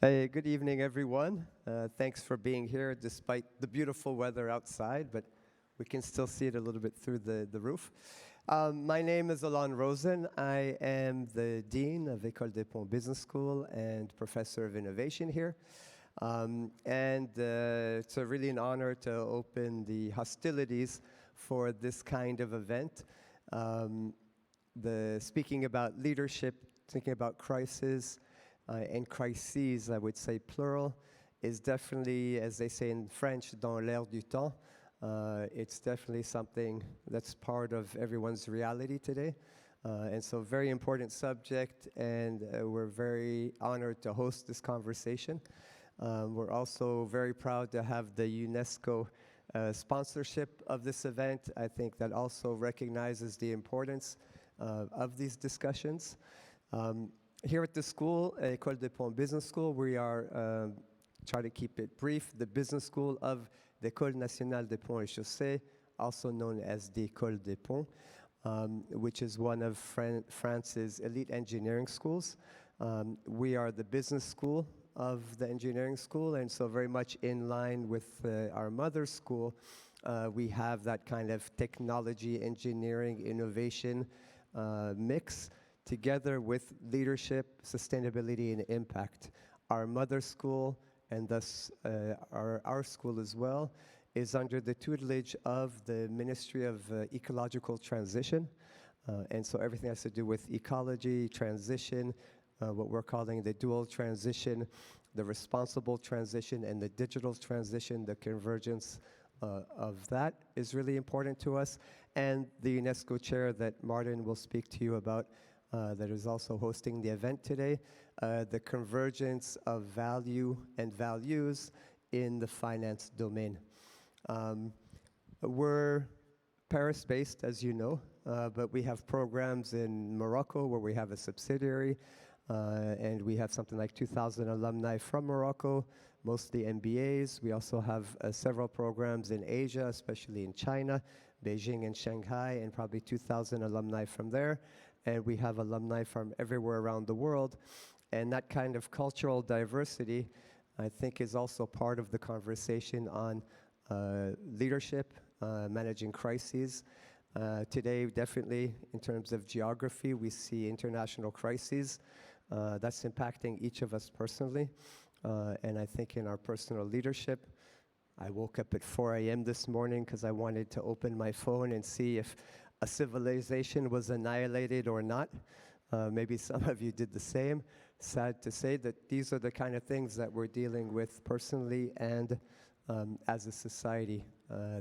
Hey, good evening, everyone. Thanks for being here despite the beautiful weather outside, but we can still see it a little bit through the roof. My name is Alain Rosen. I am the Dean of École des Ponts Business School and Professor of Innovation here. It's really an honor to open the hostilities for this kind of event. Speaking about leadership, thinking about crisis, and crises, I would say plural, is definitely, as they say in French, dans l'air du temps. It's definitely something that's part of everyone's reality today. And so very important subject, and we're very honored to host this conversation. We're also very proud to have the UNESCO sponsorship of this event. I think that also recognizes the importance of these discussions. Here at the school, École des Ponts Business School, we are, try to keep it brief, the business school of the École nationale des Ponts et Chaussées, also known as the École des Ponts, which is one of France's elite engineering schools. We are the business school of the engineering school, and so very much in line with our mother school, we have that kind of technology, engineering, innovation mix, together with leadership, sustainability, and impact. Our mother school, and thus our school as well, is under the tutelage of the Ministry of Ecological Transition. And so everything has to do with ecology, transition, what we're calling the dual transition, the responsible transition, and the digital transition, the convergence of that is really important to us. And the UNESCO chair that Martin will speak to you about, that is also hosting the event today, the convergence of value and values in the finance domain. We're Paris-based, as you know, but we have programs in Morocco where we have a subsidiary, and we have something like 2,000 alumni from Morocco, mostly MBAs. We also have several programs in Asia, especially in China, Beijing and Shanghai, and probably 2,000 alumni from there. And we have alumni from everywhere around the world. And that kind of cultural diversity, I think, is also part of the conversation on leadership, managing crises. Today, definitely, in terms of geography, we see international crises. That's impacting each of us personally. And I think in our personal leadership, I woke up at 4 a.m. this morning because I wanted to open my phone and see if a civilization was annihilated or not. Maybe some of you did the same. Sad to say that these are the kind of things that we're dealing with personally and as a society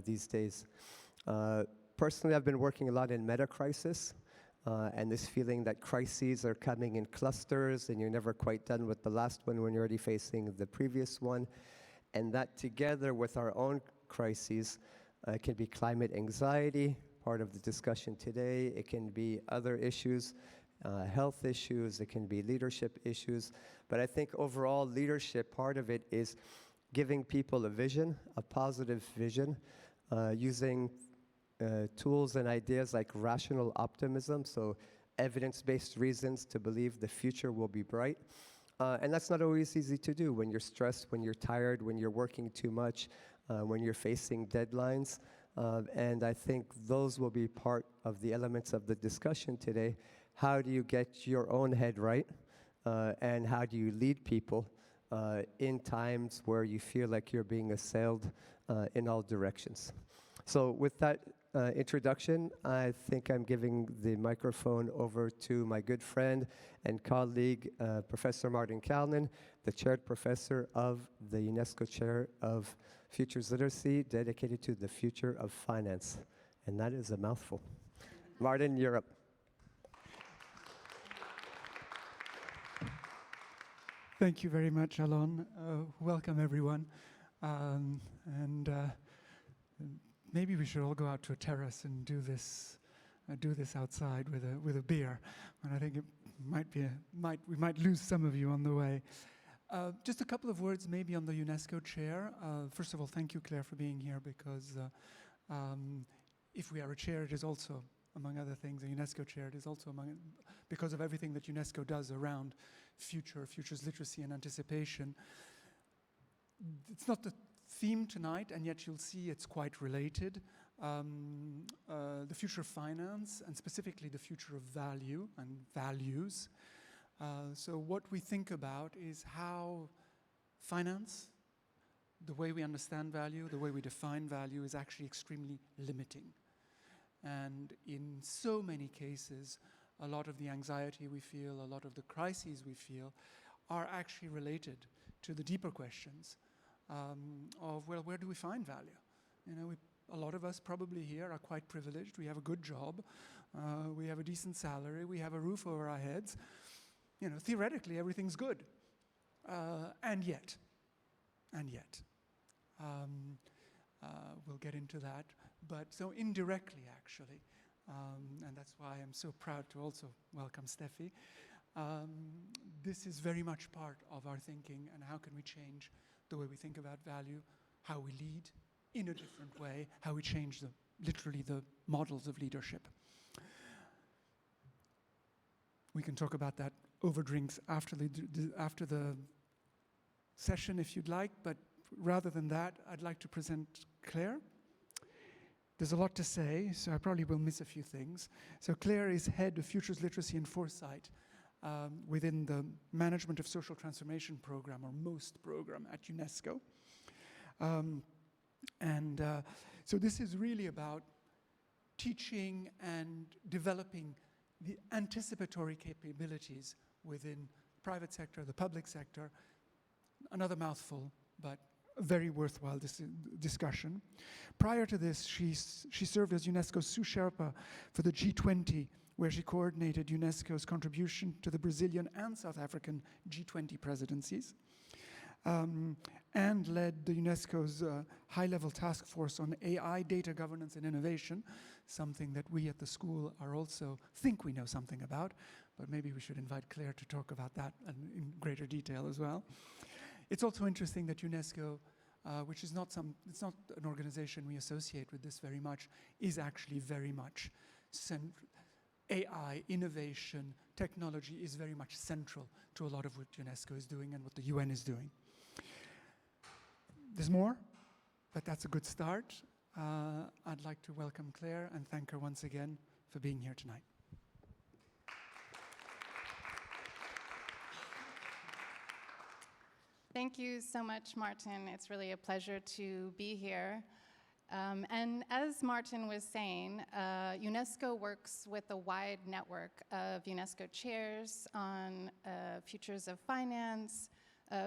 these days. Personally, I've been working a lot in meta-crisis, and this feeling that crises are coming in clusters and you're never quite done with the last one when you're already facing the previous one. And that together with our own crises can be climate anxiety, part of the discussion today. It can be other issues, health issues, it can be leadership issues. But I think overall leadership, part of it is giving people a vision, a positive vision, using tools and ideas like rational optimism, so evidence-based reasons to believe the future will be bright. And that's not always easy to do when you're stressed, when you're tired, when you're working too much, when you're facing deadlines. And I think those will be part of the elements of the discussion today. How do you get your own head right? And how do you lead people in times where you feel like you're being assailed in all directions? So with that introduction, I think I'm giving the microphone over to my good friend and colleague, Professor Martin Calnan, the chaired professor of the UNESCO Chair of Futures Literacy, dedicated to the future of finance. And that is a mouthful. Martin, you're up. Thank you very much, Alain. Welcome, everyone. Maybe we should all go out to a terrace and do this outside with a beer. And I think it we might lose some of you on the way. Just a couple of words maybe on the UNESCO chair. First of all, thank you, Claire, for being here, because if we are a chair, it is also, among other things, a UNESCO chair. It is also because of everything that UNESCO does around futures literacy and anticipation. It's not the theme tonight, and yet you'll see it's quite related. The future of finance, and specifically the future of value and values. So what we think about is how finance, the way we understand value, the way we define value, is actually extremely limiting. And in so many cases, a lot of the anxiety we feel, a lot of the crises we feel, are actually related to the deeper questions of, well, where do we find value? You know, a lot of us probably here are quite privileged. We have a good job. We have a decent salary. We have a roof over our heads. You know, theoretically, everything's good. And yet, we'll get into that. But so indirectly, actually, and that's why I'm so proud to also welcome Steffi, this is very much part of our thinking, and how can we change the way we think about value, how we lead in a different way, how we change literally the models of leadership. We can talk about that over drinks after the session if you'd like, but rather than that, I'd like to present Claire. There's a lot to say, so I probably will miss a few things. So Claire is head of Futures Literacy and Foresight within the Management of Social Transformation program, or MOST program at UNESCO. So this is really about teaching and developing the anticipatory capabilities within the private sector, the public sector. Another mouthful, but a very worthwhile discussion. Prior to this, she served as UNESCO's sous Sherpa for the G20, where she coordinated UNESCO's contribution to the Brazilian and South African G20 presidencies, and led the UNESCO's high-level task force on AI, data governance, and innovation, something that we at the school are also think we know something about, but maybe we should invite Claire to talk about that in greater detail as well. It's also interesting that UNESCO, which is it's not an organization we associate with this very much, is actually very much AI, innovation, technology is very much central to a lot of what UNESCO is doing and what the UN is doing. There's more, but that's a good start. I'd like to welcome Claire and thank her once again for being here tonight. Thank you so much, Martin. It's really a pleasure to be here. And as Martin was saying, UNESCO works with a wide network of UNESCO chairs on futures of finance,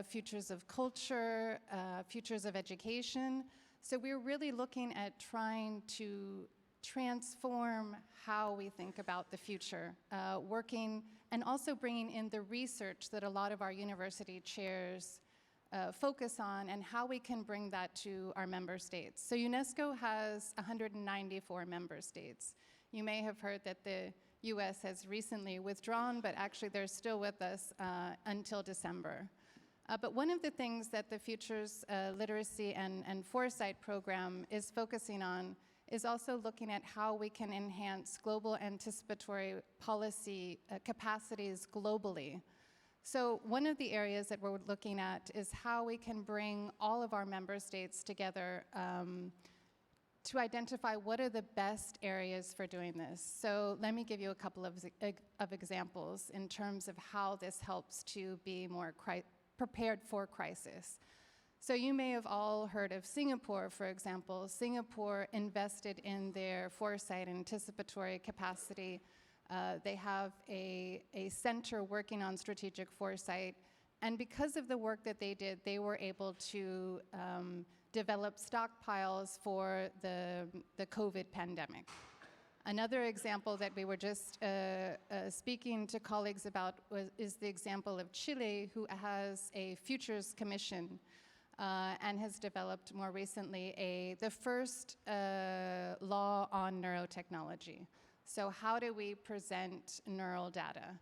futures of culture, futures of education. So we're really looking at trying to transform how we think about the future, working and also bringing in the research that a lot of our university chairs focus on, and how we can bring that to our member states. So UNESCO has 194 member states. You may have heard that the US has recently withdrawn, but actually they're still with us until December. But one of the things that the Futures Literacy and Foresight program is focusing on is also looking at how we can enhance global anticipatory policy capacities globally. So one of the areas that we're looking at is how we can bring all of our member states together to identify what are the best areas for doing this. So let me give you a couple of examples in terms of how this helps to be more prepared for crisis. So you may have all heard of Singapore, for example. Singapore invested in their foresight and anticipatory capacity. They have a center working on strategic foresight, and because of the work that they did, they were able to develop stockpiles for the COVID pandemic. Another example that we were just speaking to colleagues about is the example of Chile, who has a futures commission and has developed more recently the first law on neurotechnology. So how do we present neural data?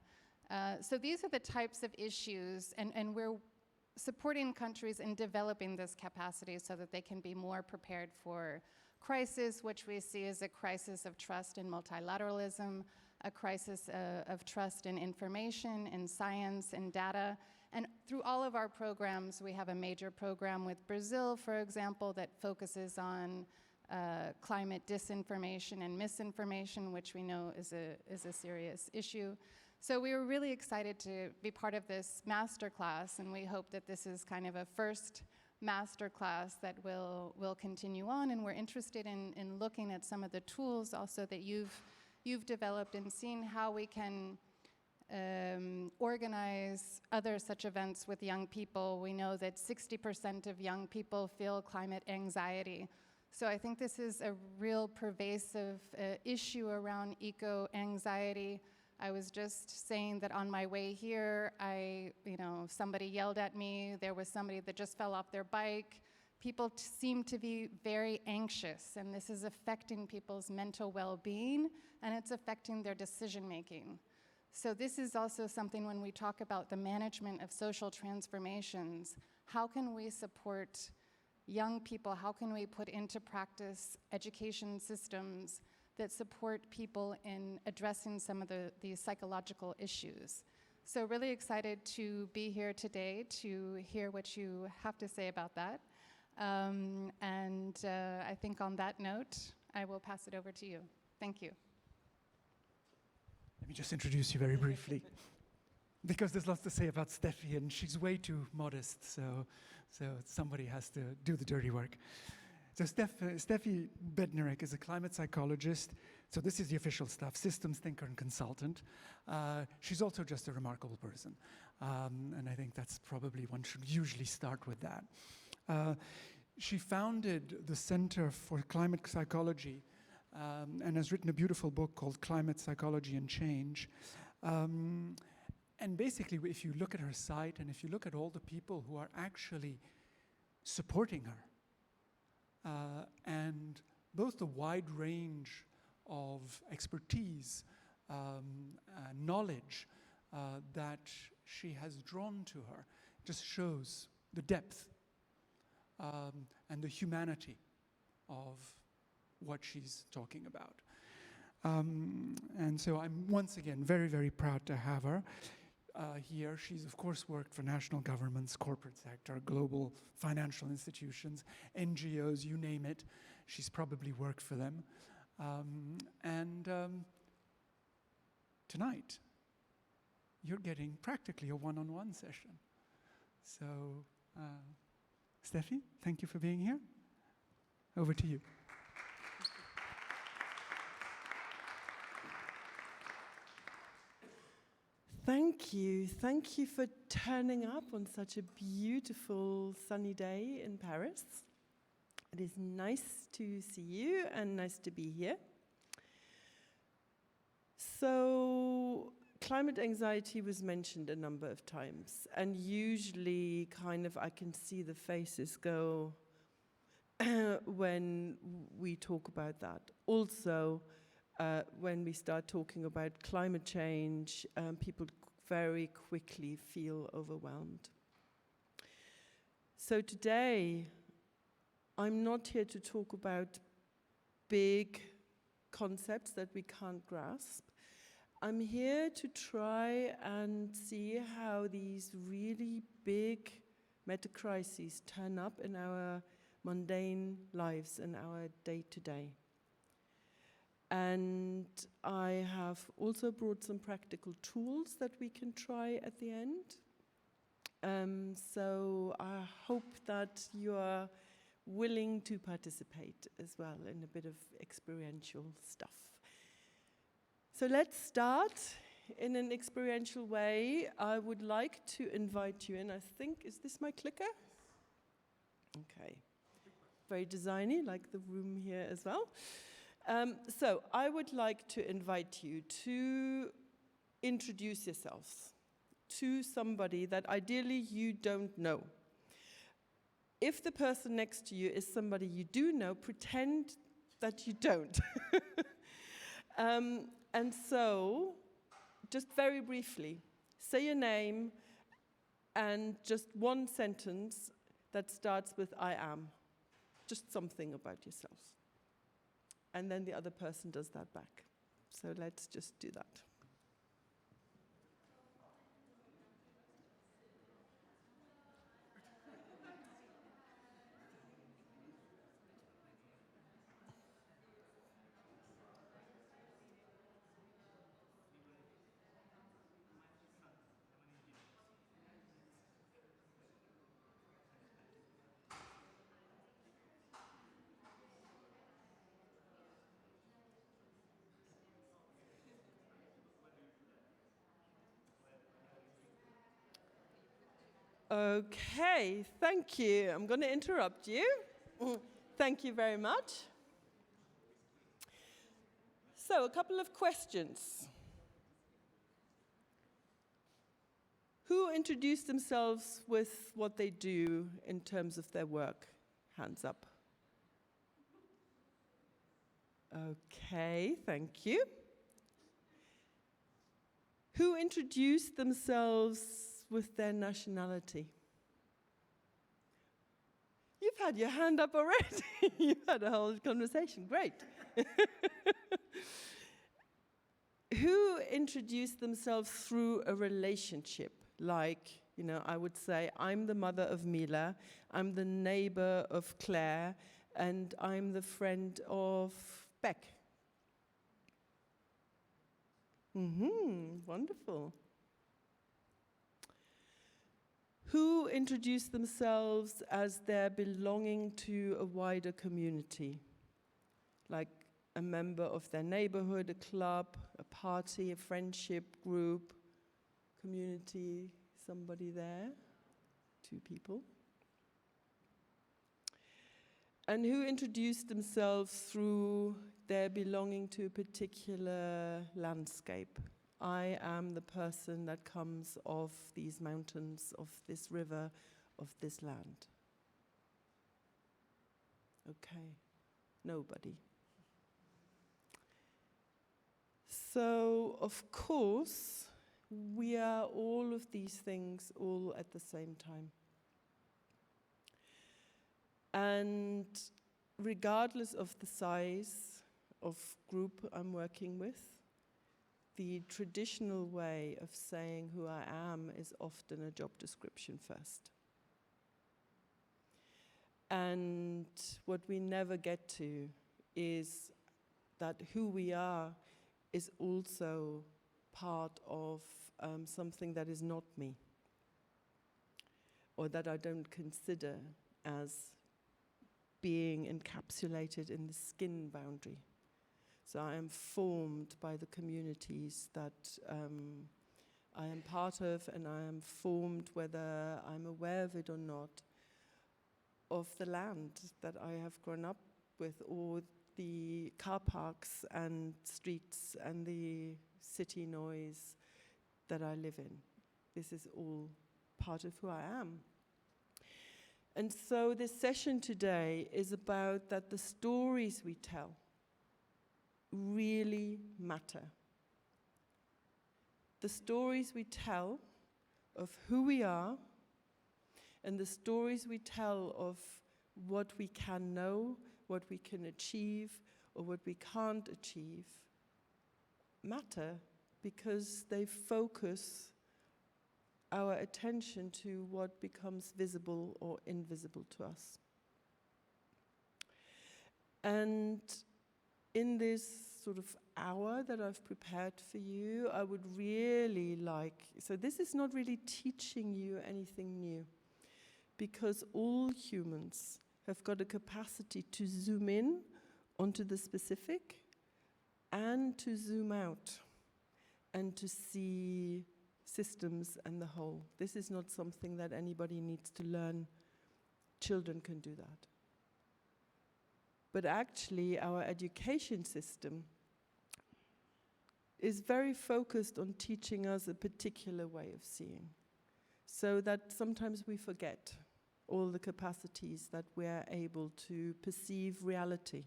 So these are the types of issues, and we're supporting countries in developing this capacity so that they can be more prepared for crisis, which we see as a crisis of trust in multilateralism, a crisis of trust in information, in science, in data. And through all of our programs, we have a major program with Brazil, for example, that focuses on climate disinformation and misinformation, which we know is a serious issue. So we were really excited to be part of this masterclass, and we hope that this is kind of a first masterclass that will continue on, and we're interested in looking at some of the tools also that you've developed and seeing how we can organize other such events with young people. We know that 60% of young people feel climate anxiety. So I think this is a real pervasive issue around eco-anxiety. I was just saying that on my way here, somebody yelled at me. There was somebody that just fell off their bike. People seem to be very anxious, and this is affecting people's mental well-being, and it's affecting their decision-making. So this is also something when we talk about the management of social transformations, how can we support young people? How can we put into practice education systems that support people in addressing some of these psychological issues? So really excited to be here today to hear what you have to say about that. I think on that note, I will pass it over to you. Thank you. Let me just introduce you very briefly, because there's lots to say about Steffi, and she's way too modest, so somebody has to do the dirty work. So Steffi Bednarek is a climate psychologist. So this is the official stuff, systems thinker and consultant. She's also just a remarkable person. And I think that's probably one should usually start with that. She founded the Center for Climate Psychology and has written a beautiful book called Climate Psychology and Change. And basically, if you look at her site and if you look at all the people who are actually supporting her, and both the wide range of expertise, knowledge that she has drawn to her, just shows the depth and the humanity of what she's talking about. And so I'm once again very, very proud to have her here. She's of course worked for national governments, corporate sector, global financial institutions, NGOs, you name it. She's probably worked for them. Tonight, you're getting practically a one-on-one session. So, Steffi, thank you for being here. Over to you. Thank you. Thank you for turning up on such a beautiful sunny day in Paris. It is nice to see you and nice to be here. So, climate anxiety was mentioned a number of times, and usually I can see the faces go when we talk about that. Also, when we start talking about climate change, people very quickly feel overwhelmed. So today, I'm not here to talk about big concepts that we can't grasp. I'm here to try and see how these really big meta-crises turn up in our mundane lives and our day-to-day. And I have also brought some practical tools that we can try at the end. So I hope that you are willing to participate as well in a bit of experiential stuff. So let's start in an experiential way. I would like to invite you in. I think, is this my clicker? Okay. Very designy, like the room here as well. So I would like to invite you to introduce yourselves to somebody that ideally you don't know. If the person next to you is somebody you do know, pretend that you don't. And so, just very briefly, say your name and just one sentence that starts with I am. Just something about yourselves. And then the other person does that back. So let's just do that. Okay, thank you. I'm going to interrupt you. Thank you very much. So, a couple of questions. Who introduced themselves with what they do in terms of their work? Hands up. Okay, thank you. Who introduced themselves with their nationality? You've had your hand up already. You've had a whole conversation. Great. Who introduced themselves through a relationship? Like, you know, I would say, I'm the mother of Mila, I'm the neighbor of Claire, and I'm the friend of Beck. Wonderful. Who introduced themselves as they're belonging to a wider community? Like a member of their neighborhood, a club, a party, a friendship group, community, somebody there? 2 people. And who introduced themselves through their belonging to a particular landscape? I am the person that comes of these mountains, of this river, of this land. Okay, nobody. So, of course, we are all of these things all at the same time. And regardless of the size of group I'm working with, the traditional way of saying who I am is often a job description first. And what we never get to is that who we are is also part of something that is not me, or that I don't consider as being encapsulated in the skin boundary. So I am formed by the communities that I am part of, and I am formed, whether I'm aware of it or not, of the land that I have grown up with, or the car parks and streets and the city noise that I live in. This is all part of who I am. And so this session today is about that the stories we tell really matter. The stories we tell of who we are, and the stories we tell of what we can know, what we can achieve, or what we can't achieve, matter because they focus our attention to what becomes visible or invisible to us. And in this sort of hour that I've prepared for you, I would really like, so this is not really teaching you anything new, because all humans have got a capacity to zoom in onto the specific and to zoom out and to see systems and the whole. This is not something that anybody needs to learn. Children can do that. But actually, our education system is very focused on teaching us a particular way of seeing, so that sometimes we forget all the capacities that we're able to perceive reality.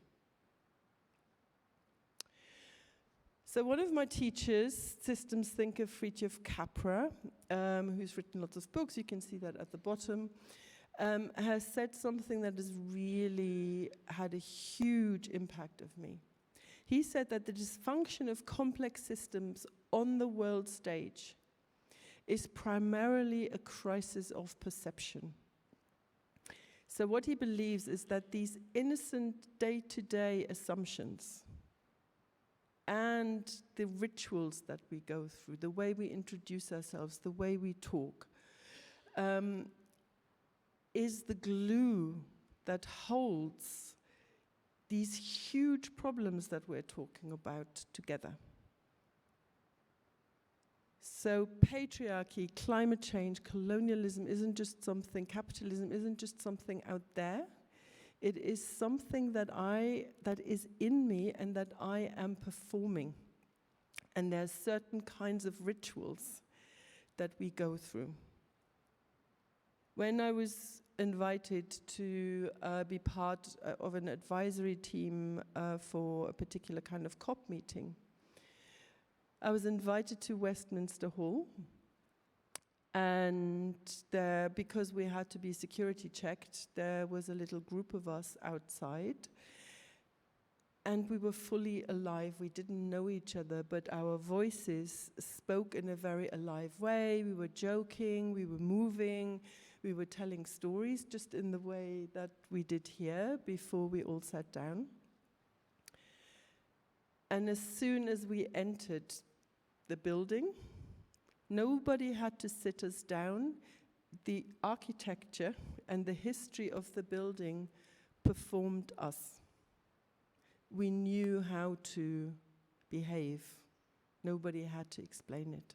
So one of my teachers, systems thinker Fritjof Capra, who's written lots of books, you can see that at the bottom, has said something that has really had a huge impact of me. He said that the dysfunction of complex systems on the world stage is primarily a crisis of perception. So what he believes is that these innocent day-to-day assumptions and the rituals that we go through, the way we introduce ourselves, the way we talk, is the glue that holds these huge problems that we're talking about together. So patriarchy, climate change, colonialism isn't just something, capitalism isn't just something out there. It is something that is in me and that I am performing. And there are certain kinds of rituals that we go through. When I was invited to be part of an advisory team for a particular kind of COP meeting, I was invited to Westminster Hall, and there, because we had to be security checked, there was a little group of us outside, and we were fully alive. We didn't know each other, but our voices spoke in a very alive way. We were joking, we were moving, we were telling stories just in the way that we did here before we all sat down. And as soon as we entered the building, nobody had to sit us down. The architecture and the history of the building performed us. We knew how to behave. Nobody had to explain it.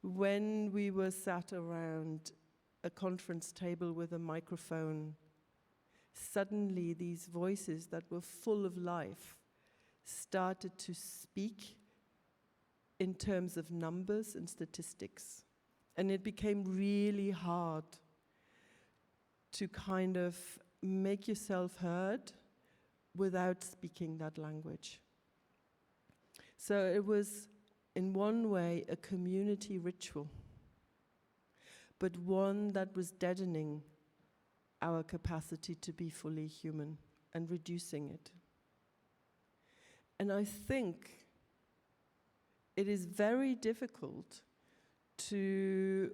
When we were sat around a conference table with a microphone, suddenly these voices that were full of life started to speak in terms of numbers and statistics. And it became really hard to kind of make yourself heard without speaking that language. So it was, in one way, a community ritual, but one that was deadening our capacity to be fully human and reducing it. And I think it is very difficult to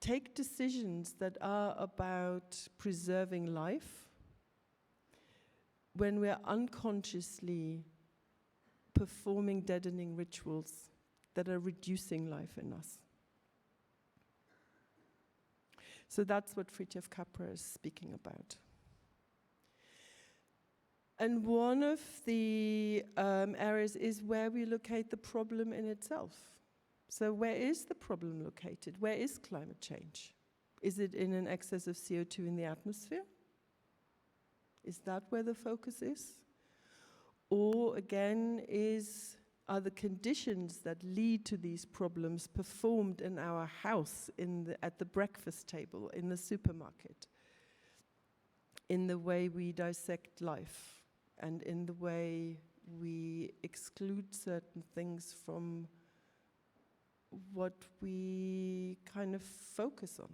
take decisions that are about preserving life when we're unconsciously performing deadening rituals that are reducing life in us. So that's what Fritjof Capra is speaking about. And one of the areas is where we locate the problem in itself. So where is the problem located? Where is climate change? Is it in an excess of CO2 in the atmosphere? Is that where the focus is? Or again, are the conditions that lead to these problems performed in our house, at the breakfast table, in the supermarket, in the way we dissect life, and in the way we exclude certain things from what we kind of focus on?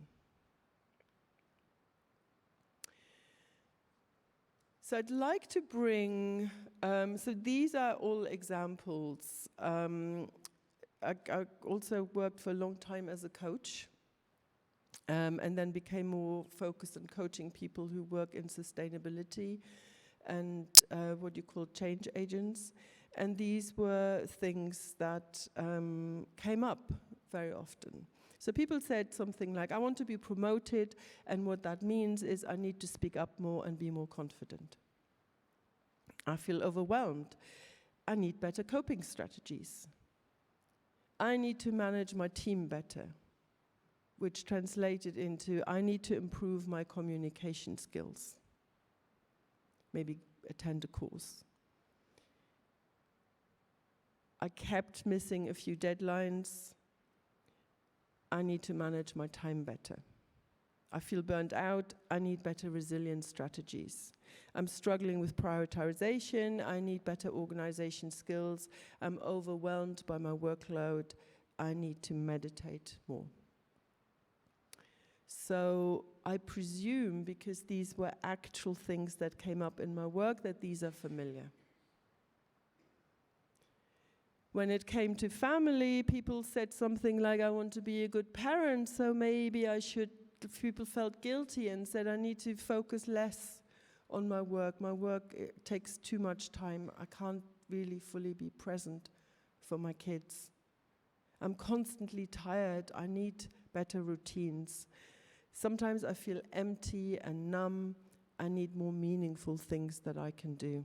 So I'd like to bring, so these are all examples. I also worked for a long time as a coach, and then became more focused on coaching people who work in sustainability and what you call change agents. And these were things that came up very often. So people said something like, I want to be promoted, and what that means is I need to speak up more and be more confident. I feel overwhelmed. I need better coping strategies. I need to manage my team better, which translated into I need to improve my communication skills. Maybe attend a course. I kept missing a few deadlines. I need to manage my time better. I feel burnt out. I need better resilience strategies. I'm struggling with prioritization. I need better organization skills. I'm overwhelmed by my workload. I need to meditate more. So I presume, because these were actual things that came up in my work, that these are familiar. When it came to family, people said something like, I want to be a good parent, so maybe I should. People felt guilty and said, I need to focus less on my work. My work, it takes too much time. I can't really fully be present for my kids. I'm constantly tired. I need better routines. Sometimes I feel empty and numb. I need more meaningful things that I can do.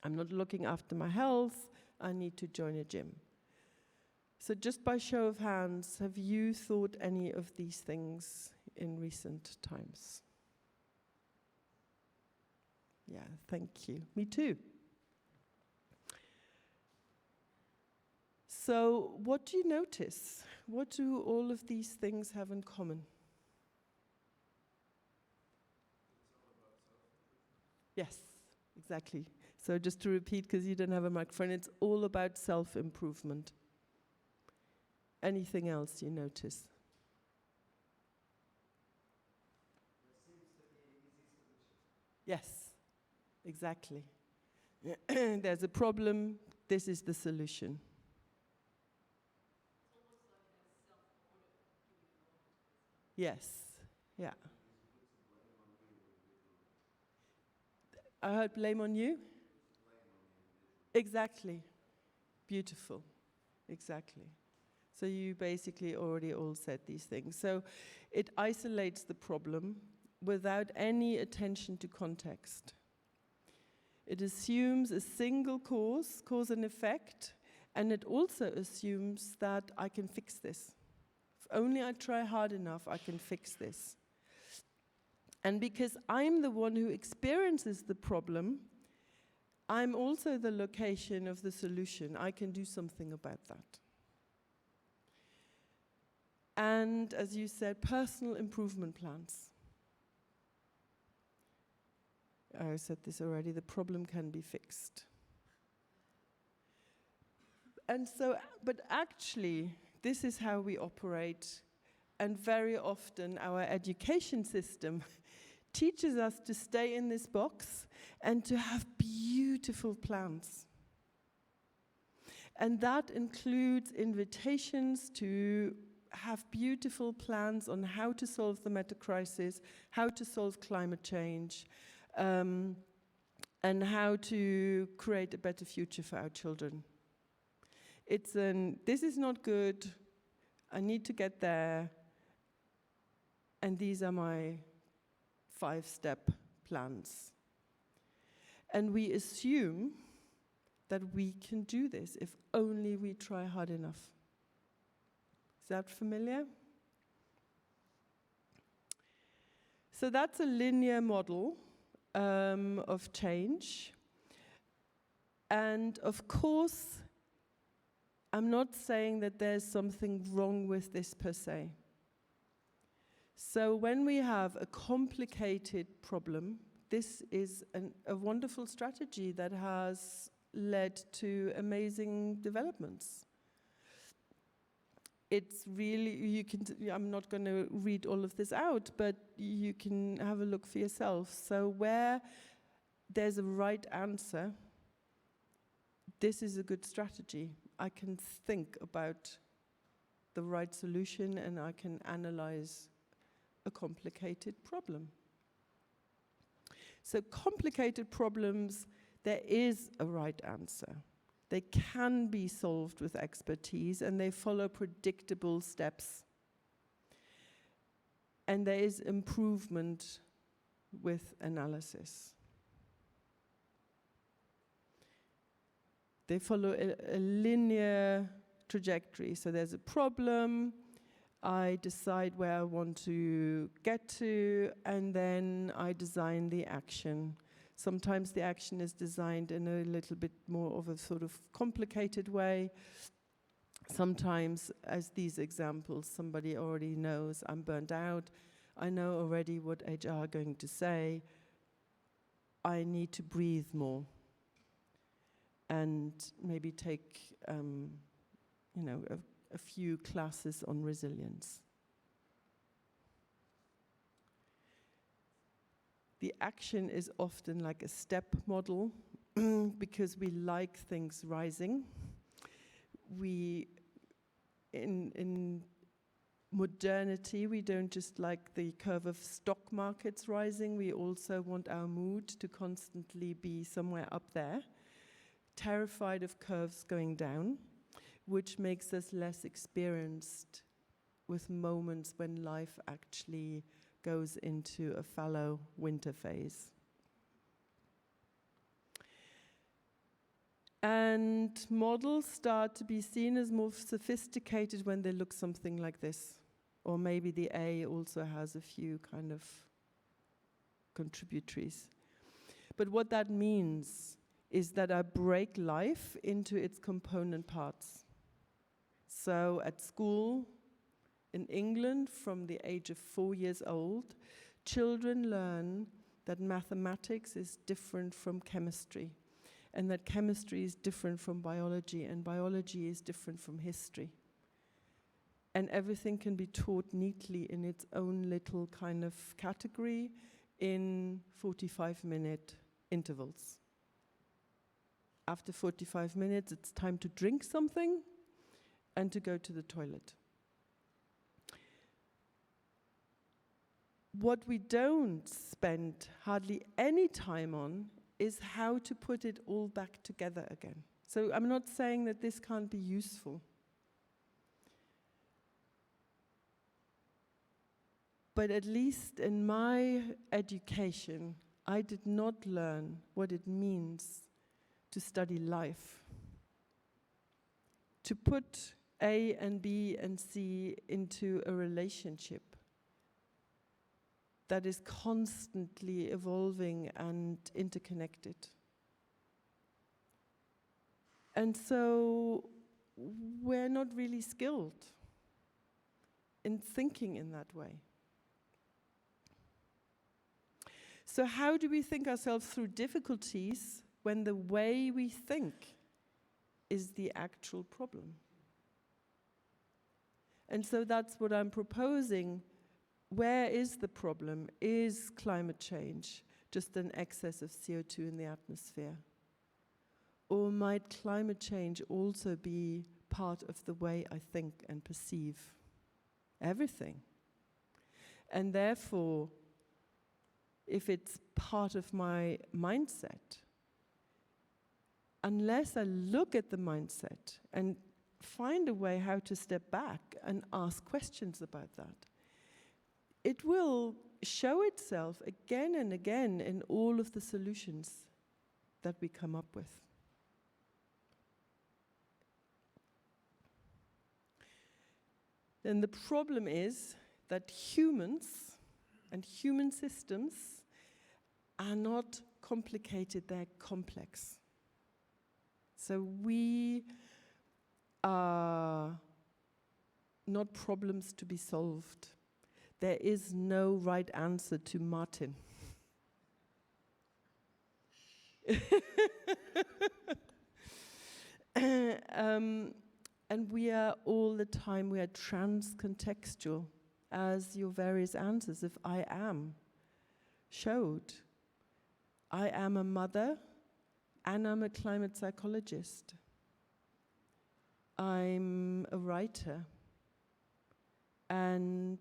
I'm not looking after my health. I need to join a gym. So just by show of hands, have you thought any of these things in recent times? Yeah, thank you. Me too. So what do you notice? What do all of these things have in common? Yes, exactly. So just to repeat, because you don't have a microphone, it's all about self-improvement. Anything else you notice? Yes, exactly. There's a problem, this is the solution. Yes, yeah. I heard blame on you? Exactly. Beautiful. Exactly. So you basically already all said these things. So it isolates the problem without any attention to context. It assumes a single cause and effect, and it also assumes that I can fix this. If only I try hard enough, I can fix this. And because I'm the one who experiences the problem, I'm also the location of the solution. I can do something about that. And as you said, personal improvement plans. I said this already, the problem can be fixed. And so, but actually, this is how we operate. And very often our education system teaches us to stay in this box and to have beautiful plans. And that includes invitations to have beautiful plans on how to solve the meta crisis, how to solve climate change, and how to create a better future for our children. This is not good, I need to get there, and these are my 5-step plans. And we assume that we can do this if only we try hard enough. Is that familiar? So that's a linear model of change. And of course, I'm not saying that there's something wrong with this per se. So when we have a complicated problem, this is a wonderful strategy that has led to amazing developments. It's really, I'm not going to read all of this out, but you can have a look for yourself. So where there's a right answer, this is a good strategy. I can think about the right solution and I can analyze a complicated problem. So complicated problems, there is a right answer. They can be solved with expertise and they follow predictable steps. And there is improvement with analysis. They follow a linear trajectory. So there's a problem, I decide where I want to get to, and then I design the action. Sometimes the action is designed in a little bit more of a sort of complicated way. Sometimes, as these examples, somebody already knows I'm burnt out. I know already what HR are going to say. I need to breathe more and maybe take a few classes on resilience. The action is often like a step model because we like things rising. in modernity, we don't just like the curve of stock markets rising, we also want our mood to constantly be somewhere up there, terrified of curves going down, which makes us less experienced with moments when life actually goes into a fallow winter phase. And models start to be seen as more sophisticated when they look something like this. Or maybe the A also has a few kind of contributories. But what that means is that I break life into its component parts. So at school in England, from the age of 4 years old, children learn that mathematics is different from chemistry, and that chemistry is different from biology, and biology is different from history. And everything can be taught neatly in its own little kind of category in 45-minute intervals. After 45 minutes, it's time to drink something and to go to the toilet. What we don't spend hardly any time on is how to put it all back together again. So I'm not saying that this can't be useful. But at least in my education, I did not learn what it means to study life. To put A and B and C into a relationship that is constantly evolving and interconnected. And so we're not really skilled in thinking in that way. So how do we think ourselves through difficulties when the way we think is the actual problem? And so that's what I'm proposing. Where is the problem? Is climate change just an excess of CO2 in the atmosphere? Or might climate change also be part of the way I think and perceive everything? And therefore, if it's part of my mindset, unless I look at the mindset and find a way how to step back and ask questions about that, it will show itself again and again in all of the solutions that we come up with. Then the problem is that humans and human systems are not complicated, they're complex. So we are not problems to be solved. There is no right answer to Martin. And we are all the time, we are trans-contextual, as your various answers, if I am, showed. I am a mother, and I'm a climate psychologist. I'm a writer, and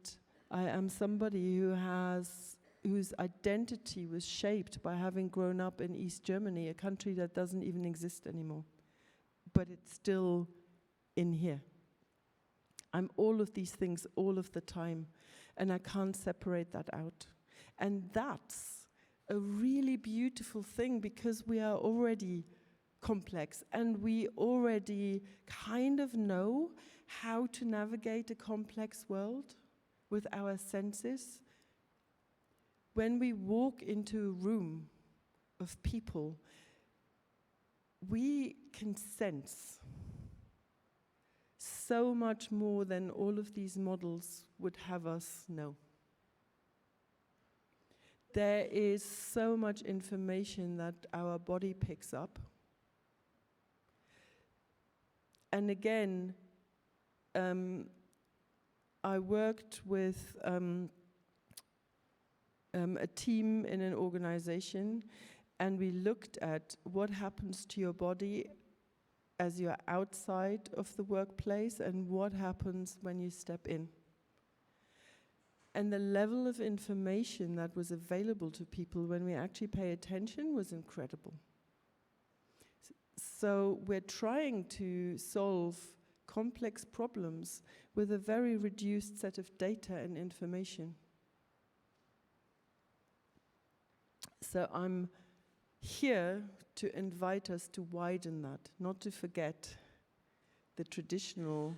I am somebody whose identity was shaped by having grown up in East Germany, a country that doesn't even exist anymore, but it's still in here. I'm all of these things all of the time, and I can't separate that out. And that's a really beautiful thing, because we are already complex, and we already kind of know how to navigate a complex world with our senses. When we walk into a room of people, we can sense so much more than all of these models would have us know. There is so much information that our body picks up. And again, I worked with a team in an organization, and we looked at what happens to your body as you're outside of the workplace and what happens when you step in. And the level of information that was available to people when we actually pay attention was incredible. So we're trying to solve complex problems with a very reduced set of data and information. So I'm here to invite us to widen that, not to forget the traditional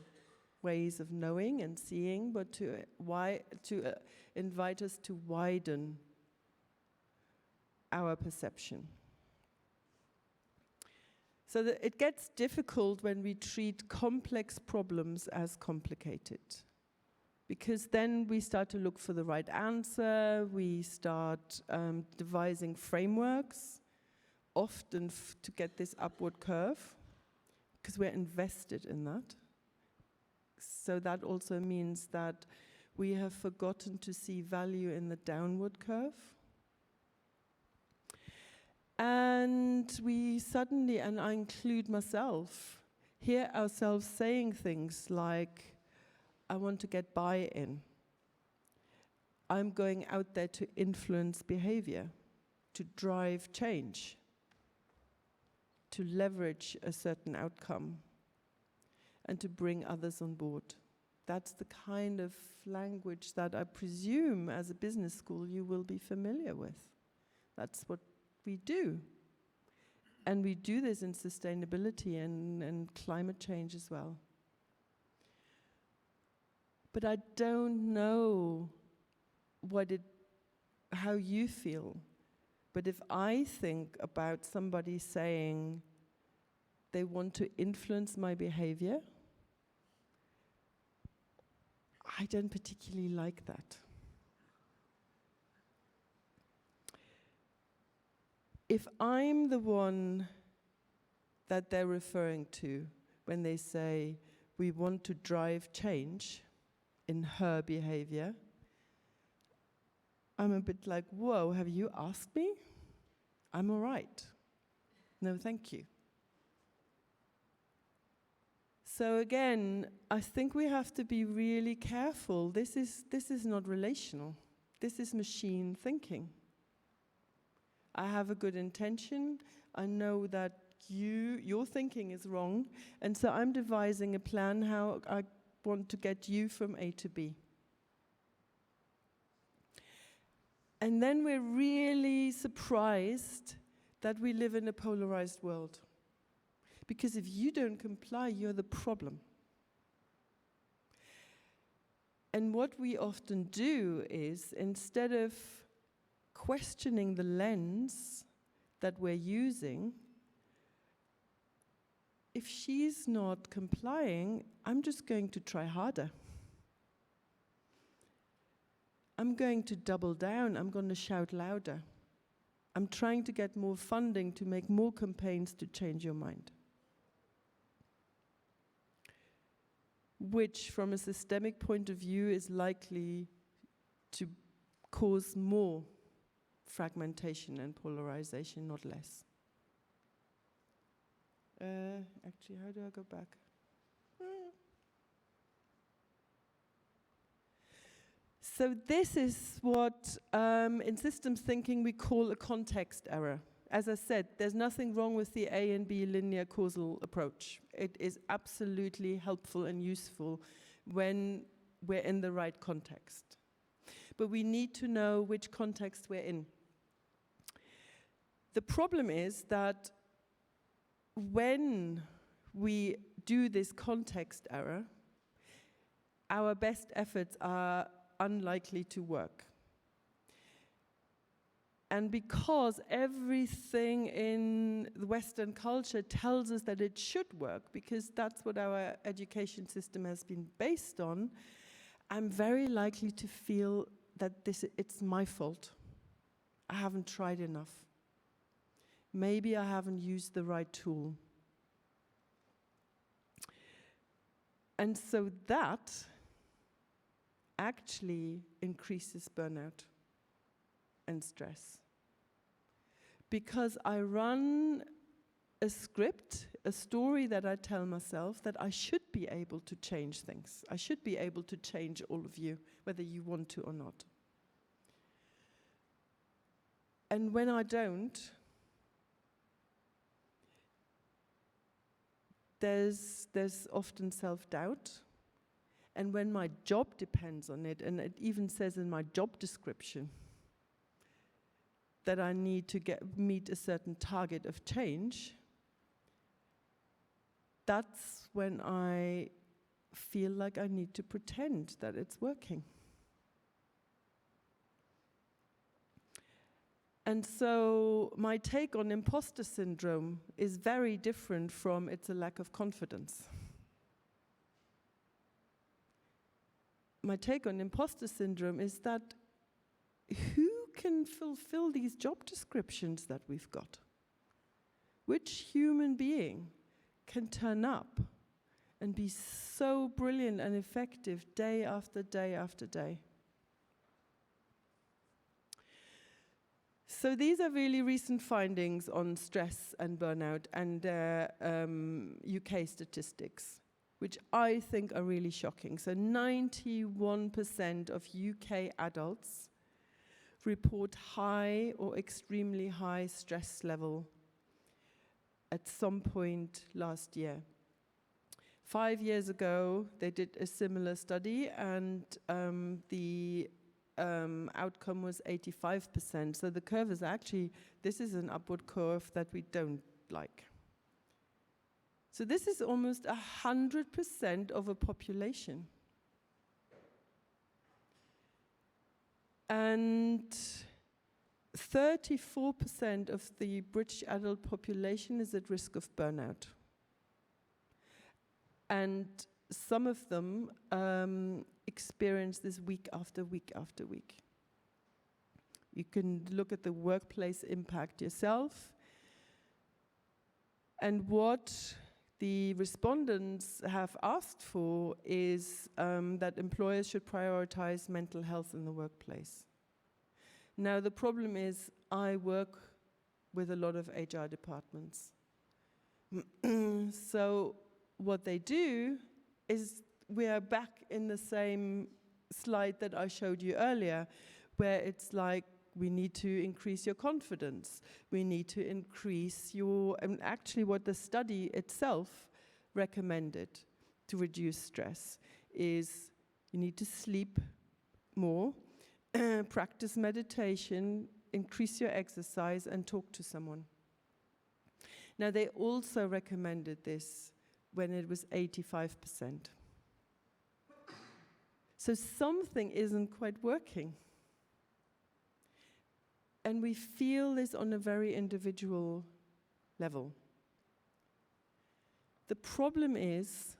ways of knowing and seeing, but to invite us to widen our perception. So that it gets difficult when we treat complex problems as complicated, because then we start to look for the right answer, we start devising frameworks, often to get this upward curve, because we're invested in that. So that also means that we have forgotten to see value in the downward curve. And we suddenly, and I include myself, hear ourselves saying things like, I want to get buy-in. I'm going out there to influence behavior, to drive change, to leverage a certain outcome, and to bring others on board. That's the kind of language that I presume as a business school you will be familiar with. That's what we do. And we do this in sustainability and climate change as well. But I don't know how you feel. But if I think about somebody saying they want to influence my behavior, I don't particularly like that. If I'm the one that they're referring to when they say we want to drive change in her behavior, I'm a bit like, whoa, have you asked me? I'm all right. No, thank you. So again, I think we have to be really careful. This is not relational. This is machine thinking. I have a good intention. I know that your thinking is wrong, and so I'm devising a plan how I want to get you from A to B. And then we're really surprised that we live in a polarized world. Because if you don't comply, you're the problem. And what we often do is, instead of questioning the lens that we're using, if she's not complying, I'm just going to try harder. I'm going to double down. I'm going to shout louder. I'm trying to get more funding to make more campaigns to change your mind. Which, from a systemic point of view, is likely to cause more fragmentation and polarization, not less. Actually, how do I go back? So this is what, in systems thinking, we call a context error. As I said, there's nothing wrong with the A and B linear causal approach. It is absolutely helpful and useful when we're in the right context. But we need to know which context we're in. The problem is that when we do this context error, our best efforts are unlikely to work. And because everything in the Western culture tells us that it should work, because that's what our education system has been based on, I'm very likely to feel that it's my fault. I haven't tried enough. Maybe I haven't used the right tool. And so that actually increases burnout and stress. Because I run a script, a story that I tell myself that I should be able to change things. I should be able to change all of you, whether you want to or not. And when I don't, there's often self-doubt. And when my job depends on it, and it even says in my job description that I need to meet a certain target of change, that's when I feel like I need to pretend that it's working. And so my take on imposter syndrome is very different from it's a lack of confidence. My take on imposter syndrome is that who can fulfill these job descriptions that we've got? Which human being can turn up and be so brilliant and effective day after day after day? So these are really recent findings on stress and burnout and UK statistics, which I think are really shocking. So 91% of UK adults report high or extremely high stress level at some point last year. 5 years ago, they did a similar study, and the outcome was 85%. So the curve is actually, this is an upward curve that we don't like. So this is almost 100% of a population. And 34% of the British adult population is at risk of burnout. And some of them experience this week after week after week. You can look at the workplace impact yourself. And what the respondents have asked for is that employers should prioritize mental health in the workplace. Now, the problem is I work with a lot of HR departments. So what they do is we are back in the same slide that I showed you earlier, where it's like, we need to increase your confidence. We need to increase your, and actually what the study itself recommended to reduce stress is you need to sleep more, practice meditation, increase your exercise, and talk to someone. Now, they also recommended this when it was 85%. So something isn't quite working. And we feel this on a very individual level. The problem is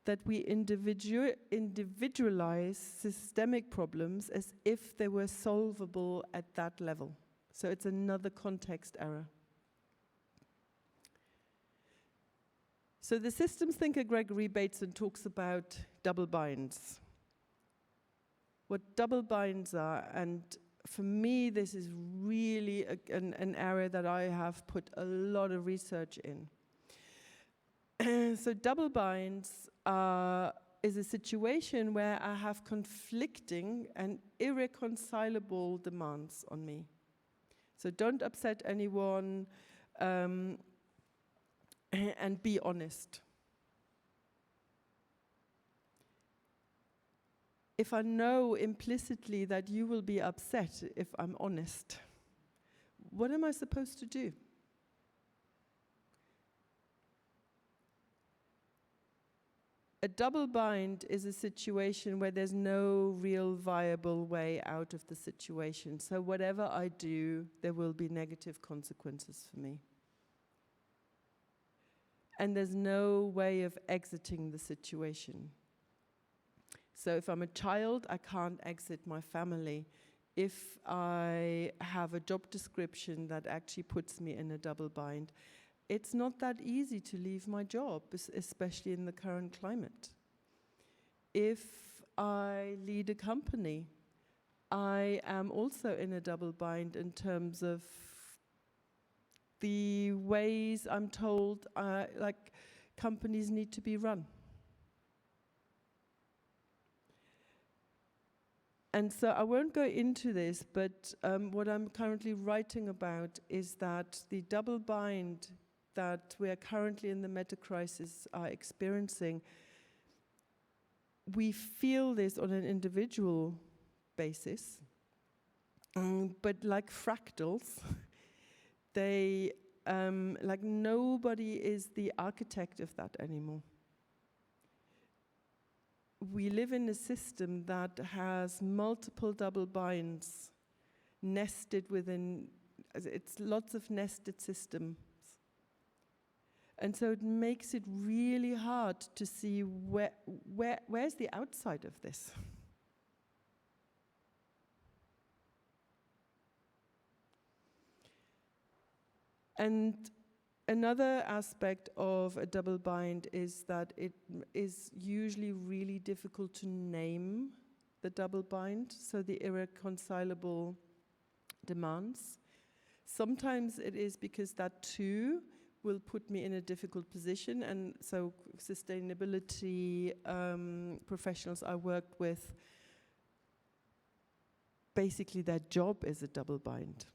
that we individualize systemic problems as if they were solvable at that level. So it's another context error. So the systems thinker Gregory Bateson talks about double binds. What double binds are, and for me this is really an area that I have put a lot of research in. So double binds is a situation where I have conflicting and irreconcilable demands on me. So don't upset anyone, and be honest. If I know implicitly that you will be upset if I'm honest, what am I supposed to do? A double bind is a situation where there's no real viable way out of the situation. So whatever I do, there will be negative consequences for me. And there's no way of exiting the situation. So if I'm a child, I can't exit my family. If I have a job description that actually puts me in a double bind, it's not that easy to leave my job, especially in the current climate. If I lead a company, I am also in a double bind in terms of the ways I'm told like companies need to be run. And so I won't go into this, but what I'm currently writing about is that the double bind that we are currently in the meta-crisis are experiencing, we feel this on an individual basis, but like fractals, they, like nobody is the architect of that anymore. We live in a system that has multiple double binds nested within, it's lots of nested systems. And so it makes it really hard to see where's the outside of this. And another aspect of a double bind is that it is usually really difficult to name the double bind, so the irreconcilable demands. Sometimes it is because that too will put me in a difficult position, and so sustainability professionals I worked with, basically their job is a double bind.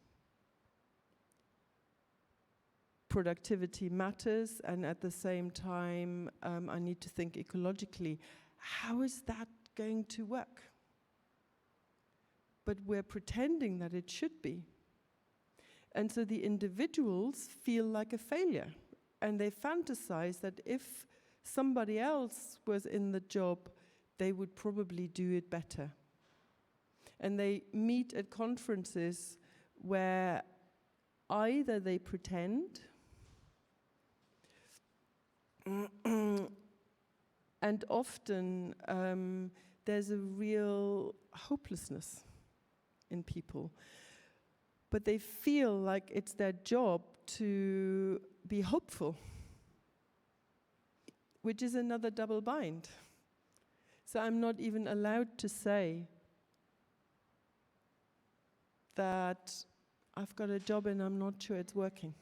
Productivity matters, and at the same time, I need to think ecologically, how is that going to work? But we're pretending that it should be. And so the individuals feel like a failure, and they fantasize that if somebody else was in the job, they would probably do it better. And they meet at conferences where either they pretend, and often there's a real hopelessness in people. But they feel like it's their job to be hopeful, which is another double bind. So I'm not even allowed to say that I've got a job and I'm not sure it's working.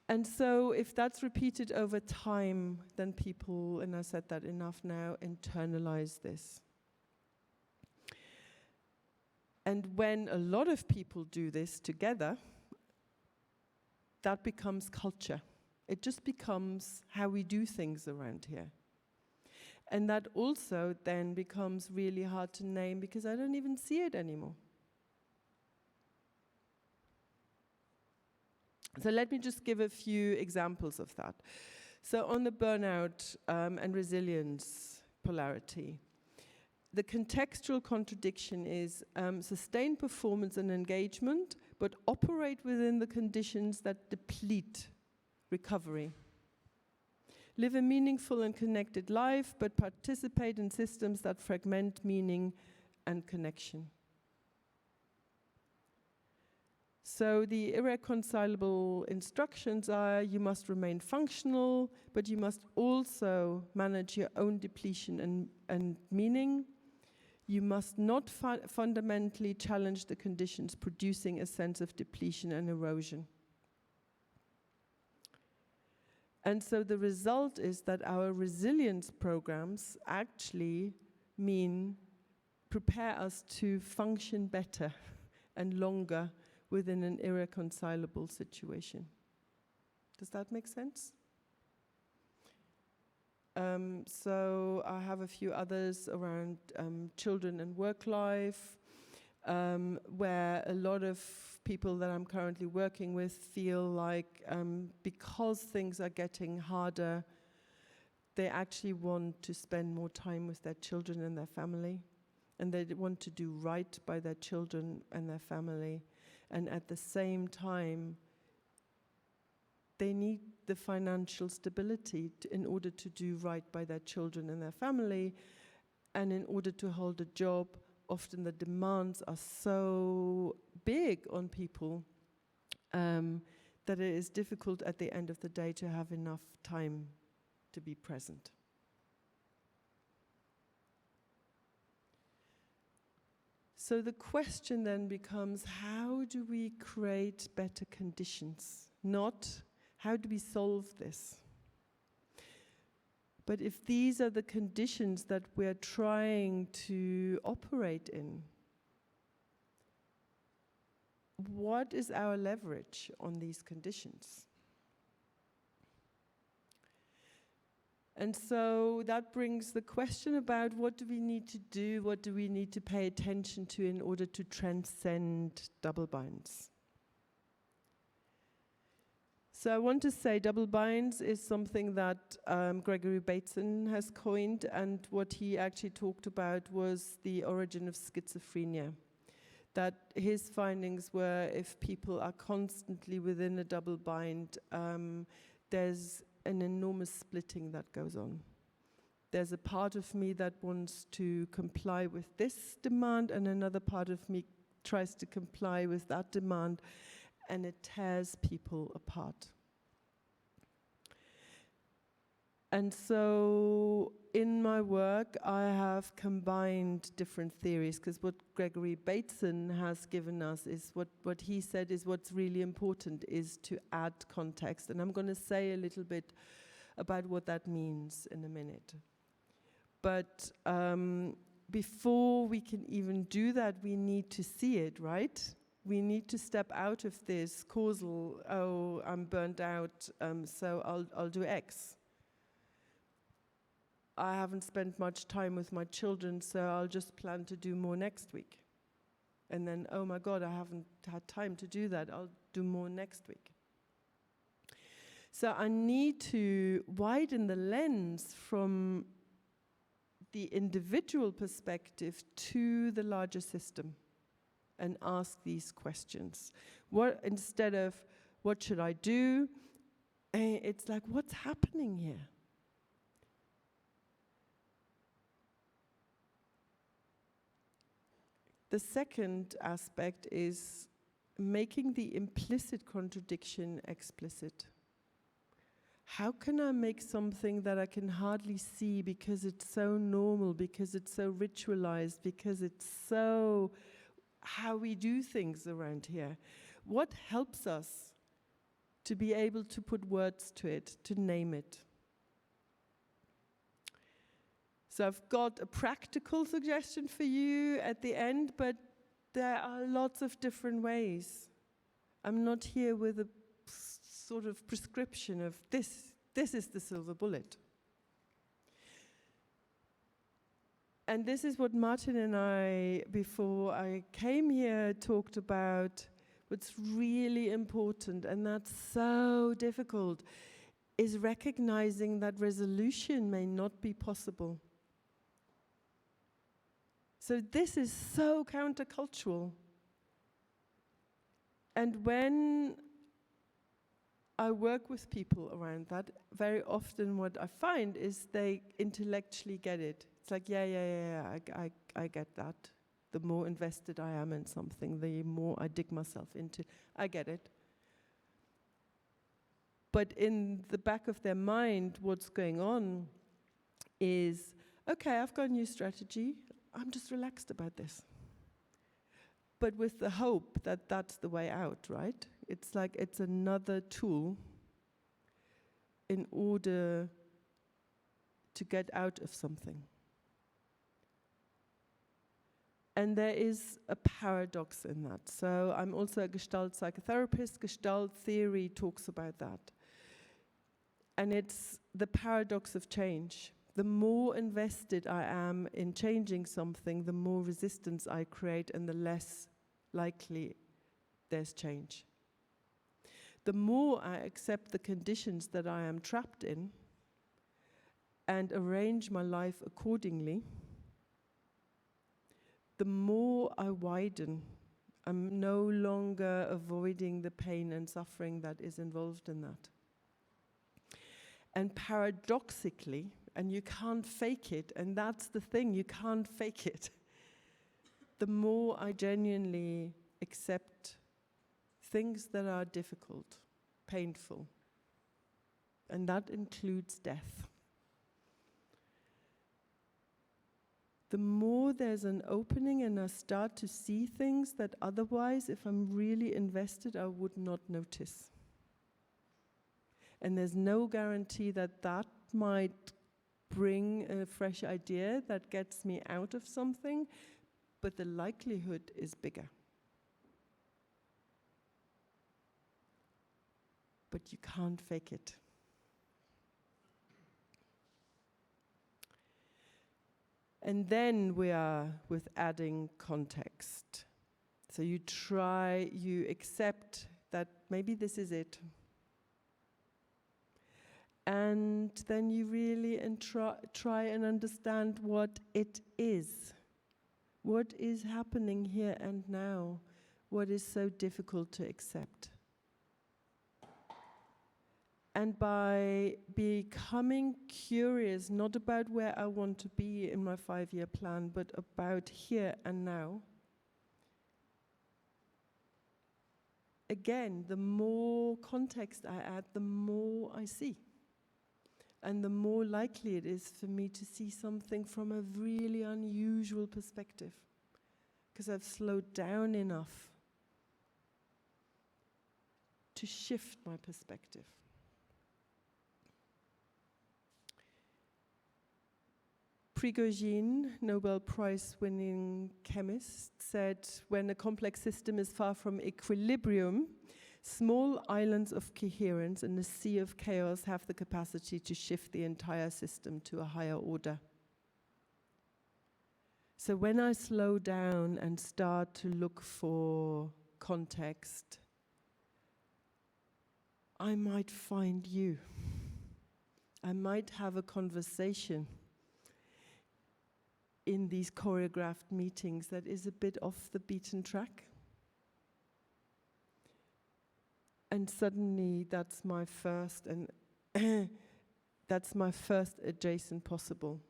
And so if that's repeated over time, then people, and I said that enough now, internalize this. And when a lot of people do this together, that becomes culture. It just becomes how we do things around here. And that also then becomes really hard to name because I don't even see it anymore. So let me just give a few examples of that. So on the burnout and resilience polarity, the contextual contradiction is sustain performance and engagement, but operate within the conditions that deplete recovery. Live a meaningful and connected life, but participate in systems that fragment meaning and connection. So the irreconcilable instructions are you must remain functional, but you must also manage your own depletion and meaning. You must not fundamentally challenge the conditions producing a sense of depletion and erosion. And so the result is that our resilience programs actually mean prepare us to function better and longer within an irreconcilable situation. Does that make sense? So I have a few others around children and work life, where a lot of people that I'm currently working with feel like because things are getting harder, they actually want to spend more time with their children and their family, and they want to do right by their children and their family. And at the same time, they need the financial stability in order to do right by their children and their family. And in order to hold a job, often the demands are so big on people that it is difficult at the end of the day to have enough time to be present. So the question then becomes, how do we create better conditions? Not how do we solve this? But if these are the conditions that we're trying to operate in, what is our leverage on these conditions? And so that brings the question about what do we need to do, what do we need to pay attention to in order to transcend double binds. So I want to say double binds is something that Gregory Bateson has coined, and what he actually talked about was the origin of schizophrenia. That his findings were if people are constantly within a double bind, there's an enormous splitting that goes on. There's a part of me that wants to comply with this demand, and another part of me tries to comply with that demand, and it tears people apart. And so in my work, I have combined different theories, because what Gregory Bateson has given us is what he said is what's really important is to add context. And I'm going to say a little bit about what that means in a minute. But before we can even do that, we need to see it, right? We need to step out of this causal, oh, I'm burnt out, so I'll do X. I haven't spent much time with my children, so I'll just plan to do more next week. And then, oh my God, I haven't had time to do that. I'll do more next week. So I need to widen the lens from the individual perspective to the larger system and ask these questions. Instead of, what should I do? It's like, what's happening here? The second aspect is making the implicit contradiction explicit. How can I make something that I can hardly see because it's so normal, because it's so ritualized, because it's so how we do things around here? What helps us to be able to put words to it, to name it? So I've got a practical suggestion for you at the end, but there are lots of different ways. I'm not here with a sort of prescription of this is the silver bullet. And this is what Martin and I, before I came here, talked about. What's really important, and that's so difficult, is recognizing that resolution may not be possible. So this is so countercultural. And when I work with people around that, very often what I find is they intellectually get it. It's like, yeah, I get that. The more invested I am in something, the more I dig myself into, I get it. But in the back of their mind, what's going on is, okay, I've got a new strategy. I'm just relaxed about this. But with the hope that that's the way out, right? It's like it's another tool in order to get out of something. And there is a paradox in that. So I'm also a Gestalt psychotherapist. Gestalt theory talks about that. And it's the paradox of change. The more invested I am in changing something, the more resistance I create and the less likely there's change. The more I accept the conditions that I am trapped in and arrange my life accordingly, the more I widen. I'm no longer avoiding the pain and suffering that is involved in that. And paradoxically, and you can't fake it, and that's the thing, you can't fake it. The more I genuinely accept things that are difficult, painful, and that includes death, the more there's an opening and I start to see things that otherwise, if I'm really invested, I would not notice. And there's no guarantee that that might bring a fresh idea that gets me out of something, but the likelihood is bigger. But you can't fake it. And then we are with adding context. So you accept that maybe this is it. And then you really try and understand what it is. What is happening here and now? What is so difficult to accept? And by becoming curious, not about where I want to be in my 5-year plan, but about here and now, again, the more context I add, the more I see. And the more likely it is for me to see something from a really unusual perspective, because I've slowed down enough to shift my perspective. Prigogine, Nobel Prize-winning chemist, said, when a complex system is far from equilibrium, small islands of coherence in a sea of chaos have the capacity to shift the entire system to a higher order. So when I slow down and start to look for context, I might find you. I might have a conversation in these choreographed meetings that is a bit off the beaten track. And suddenly that's my first adjacent possible.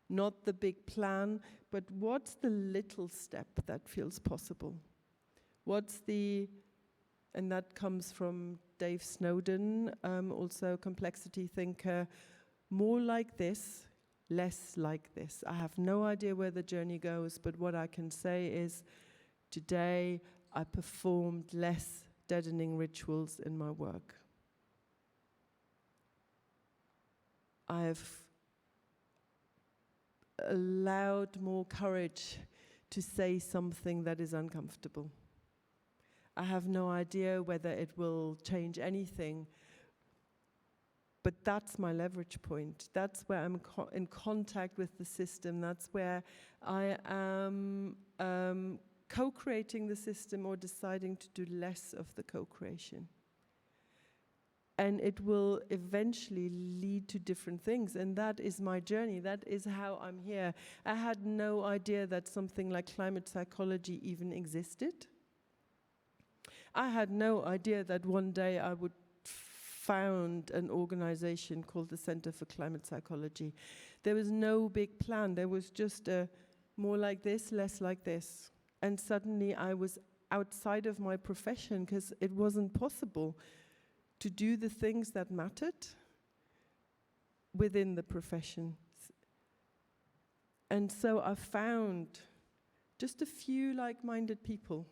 Not the big plan, but what's the little step that feels possible? And that comes from Dave Snowden, also complexity thinker, more like this, less like this. I have no idea where the journey goes, but what I can say is today I performed less deadening rituals in my work. I've allowed more courage to say something that is uncomfortable. I have no idea whether it will change anything, but that's my leverage point. That's where I'm in contact with the system. That's where I am co-creating the system or deciding to do less of the co-creation. And it will eventually lead to different things. And that is my journey. That is how I'm here. I had no idea that something like climate psychology even existed. I had no idea that one day I would found an organization called the Center for Climate Psychology. There was no big plan. There was just a more like this, less like this. And suddenly I was outside of my profession because it wasn't possible to do the things that mattered within the profession. And so I found just a few like-minded people.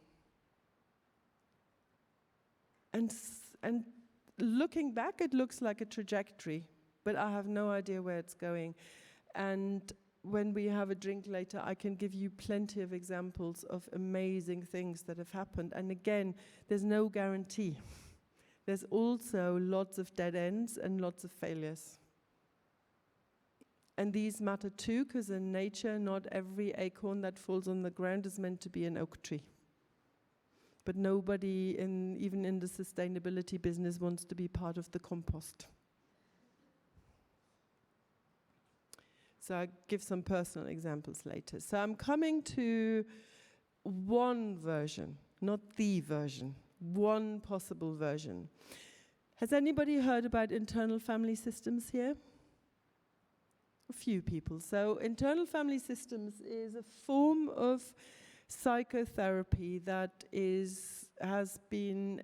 And looking back, it looks like a trajectory, but I have no idea where it's going. And when we have a drink later, I can give you plenty of examples of amazing things that have happened. And again, there's no guarantee. There's also lots of dead ends and lots of failures. And these matter too, because in nature, not every acorn that falls on the ground is meant to be an oak tree. But nobody, even in the sustainability business, wants to be part of the compost. So I'll give some personal examples later. So I'm coming to one version, not the version, one possible version. Has anybody heard about internal family systems here? A few people. So internal family systems is a form of psychotherapy that has been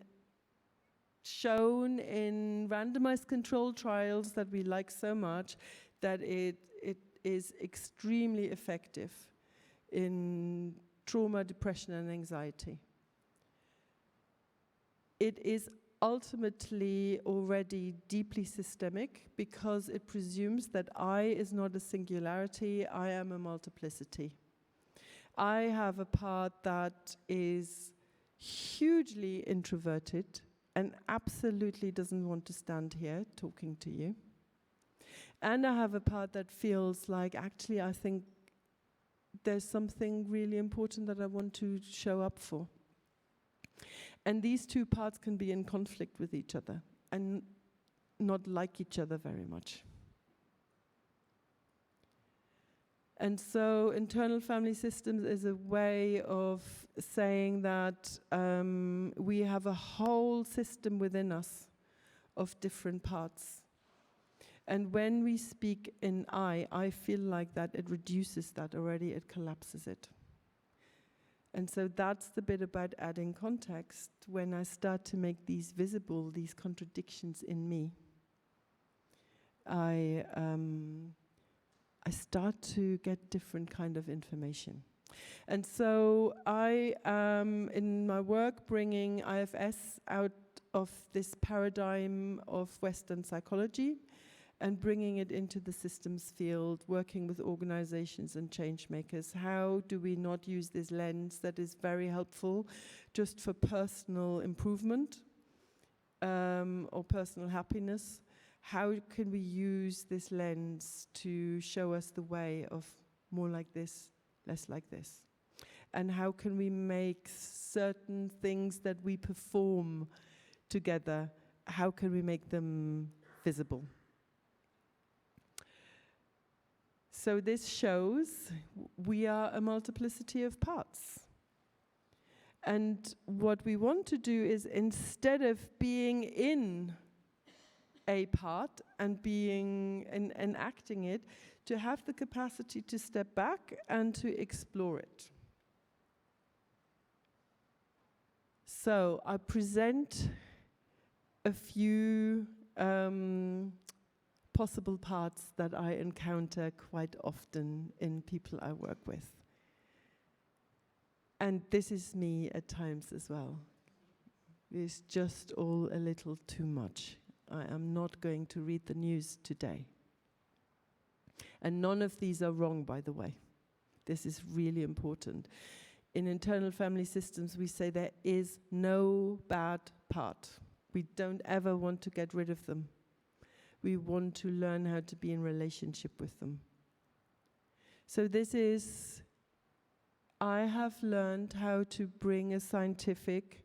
shown in randomized controlled trials that we like so much that it is extremely effective in trauma, depression, and anxiety. It is ultimately already deeply systemic because it presumes that I is not a singularity, I am a multiplicity. I have a part that is hugely introverted and absolutely doesn't want to stand here talking to you. And I have a part that feels like, actually, I think there's something really important that I want to show up for. And these two parts can be in conflict with each other and not like each other very much. And so internal family systems is a way of saying that we have a whole system within us of different parts. And when we speak in I feel like that it reduces that already, it collapses it. And so that's the bit about adding context. When I start to make these visible, these contradictions in me, I start to get different kind of information. And so I am, in my work, bringing IFS out of this paradigm of Western psychology and bringing it into the systems field, working with organizations and change makers. How do we not use this lens that is very helpful just for personal improvement or personal happiness? How can we use this lens to show us the way of more like this, less like this? And how can we make certain things that we perform together, how can we make them visible? So this shows we are a multiplicity of parts. And what we want to do is, instead of being in a part and being and acting it, to have the capacity to step back and to explore it. So I present a few possible parts that I encounter quite often in people I work with. And this is me at times as well. It's just all a little too much. I am not going to read the news today. And none of these are wrong, by the way. This is really important. In internal family systems, we say there is no bad part. We don't ever want to get rid of them. We want to learn how to be in relationship with them. So this is, I have learned how to bring a scientific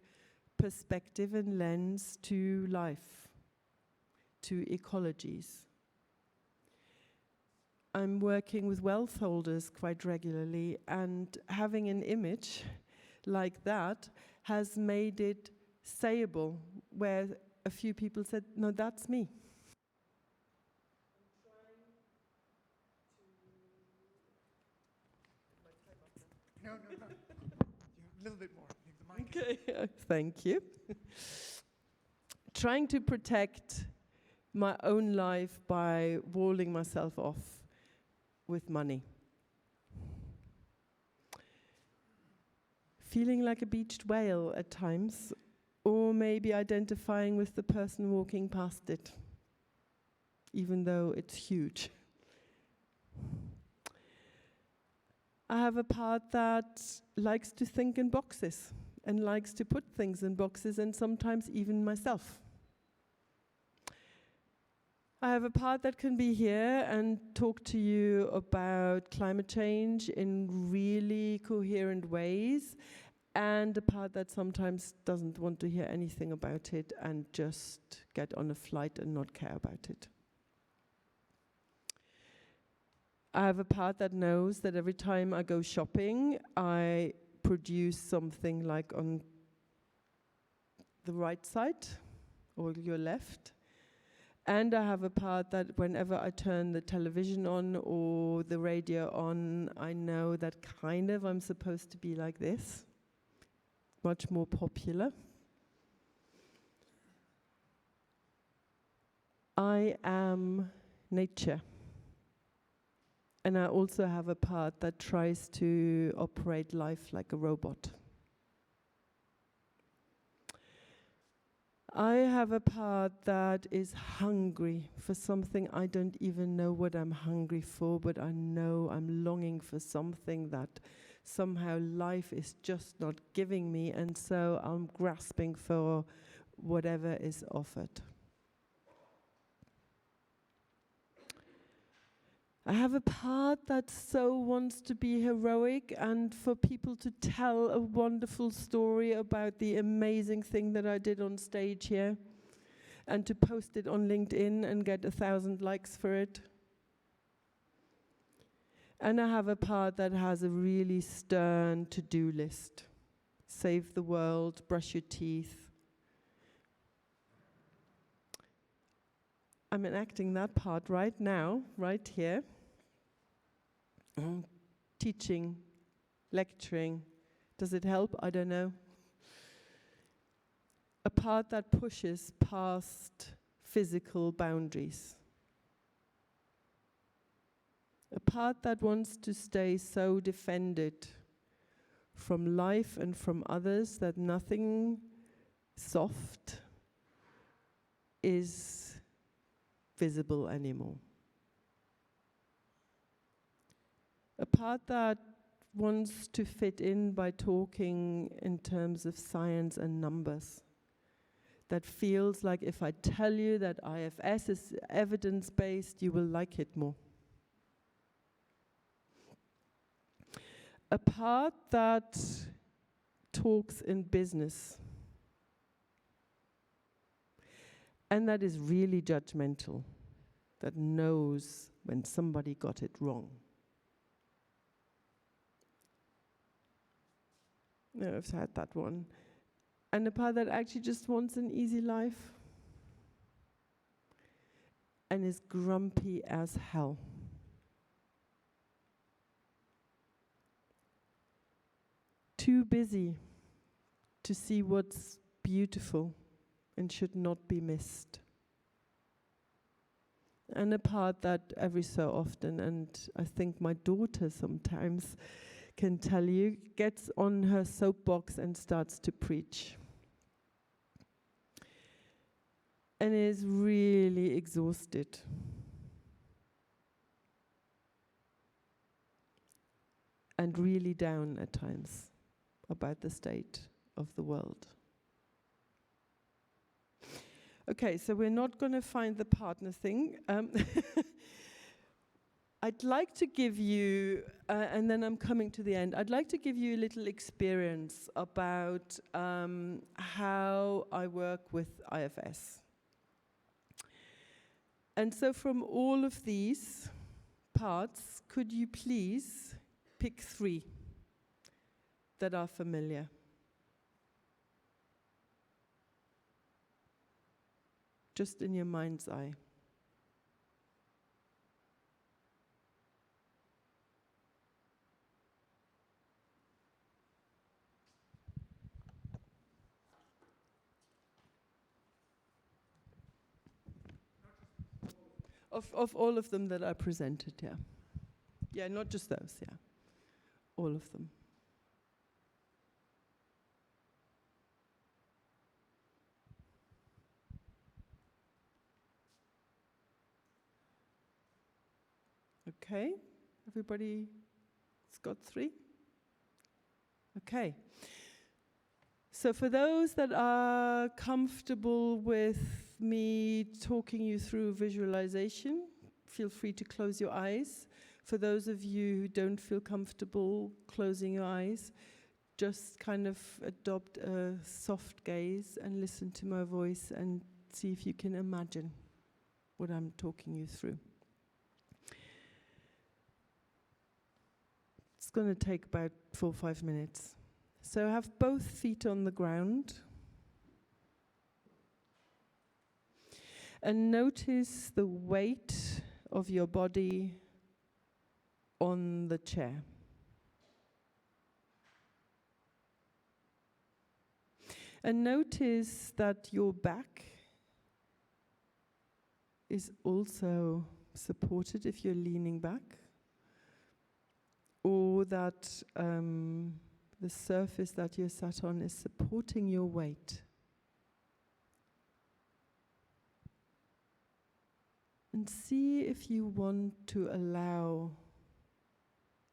perspective and lens to life, to ecologies. I'm working with wealth holders quite regularly, and having an image like that has made it sayable, where a few people said, no, that's me. No. A little bit more. I think the mic Okay, thank you. Trying to protect my own life by walling myself off with money. Feeling like a beached whale at times, or maybe identifying with the person walking past it, even though it's huge. I have a part that likes to think in boxes and likes to put things in boxes, and sometimes even myself. I have a part that can be here and talk to you about climate change in really coherent ways, and a part that sometimes doesn't want to hear anything about it and just get on a flight and not care about it. I have a part that knows that every time I go shopping, I produce something like on the right side or your left. And I have a part that whenever I turn the television on or the radio on, I know that kind of I'm supposed to be like this, much more popular. I am nature. And I also have a part that tries to operate life like a robot. I have a part that is hungry for something. I don't even know what I'm hungry for, but I know I'm longing for something that somehow life is just not giving me, and so I'm grasping for whatever is offered. I have a part that so wants to be heroic and for people to tell a wonderful story about the amazing thing that I did on stage here, and to post it on LinkedIn and get 1,000 likes for it. And I have a part that has a really stern to-do list. Save the world, brush your teeth. I'm enacting that part right now, right here. Teaching, lecturing. Does it help? I don't know. A part that pushes past physical boundaries. A part that wants to stay so defended from life and from others that nothing soft is visible anymore. A part that wants to fit in by talking in terms of science and numbers. That feels like if I tell you that IFS is evidence-based, you will like it more. A part that talks in business. And that is really judgmental. That knows when somebody got it wrong. No, I've had that one. And a part that actually just wants an easy life and is grumpy as hell. Too busy to see what's beautiful and should not be missed. And a part that every so often, and I think my daughter sometimes can tell you, gets on her soapbox and starts to preach. And is really exhausted. And really down at times about the state of the world. Okay, so we're not going to find the partner thing. I'd like to give you, and then I'm coming to the end, I'd like to give you a little experience about how I work with IFS. And so from all of these parts, could you please pick 3 that are familiar? Just in your mind's eye. Of all of them that I presented, yeah. Yeah, not just those, yeah. All of them. Okay, everybody's got 3? Okay. So for those that are comfortable with me talking you through visualization, feel free to close your eyes. For those of you who don't feel comfortable closing your eyes, just kind of adopt a soft gaze and listen to my voice and see if you can imagine what I'm talking you through. It's going to take about 4 or 5 minutes. So have both feet on the ground. And notice the weight of your body on the chair. And notice that your back is also supported if you're leaning back. or that the surface that you're sat on is supporting your weight. And see if you want to allow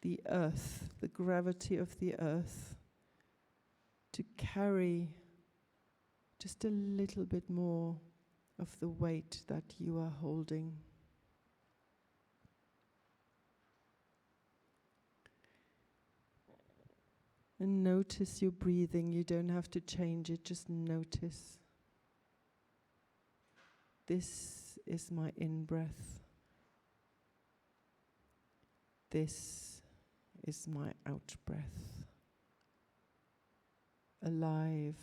the earth, the gravity of the earth, to carry just a little bit more of the weight that you are holding. And notice your breathing. You don't have to change it, just notice. This is my in-breath. This is my out-breath. Alive,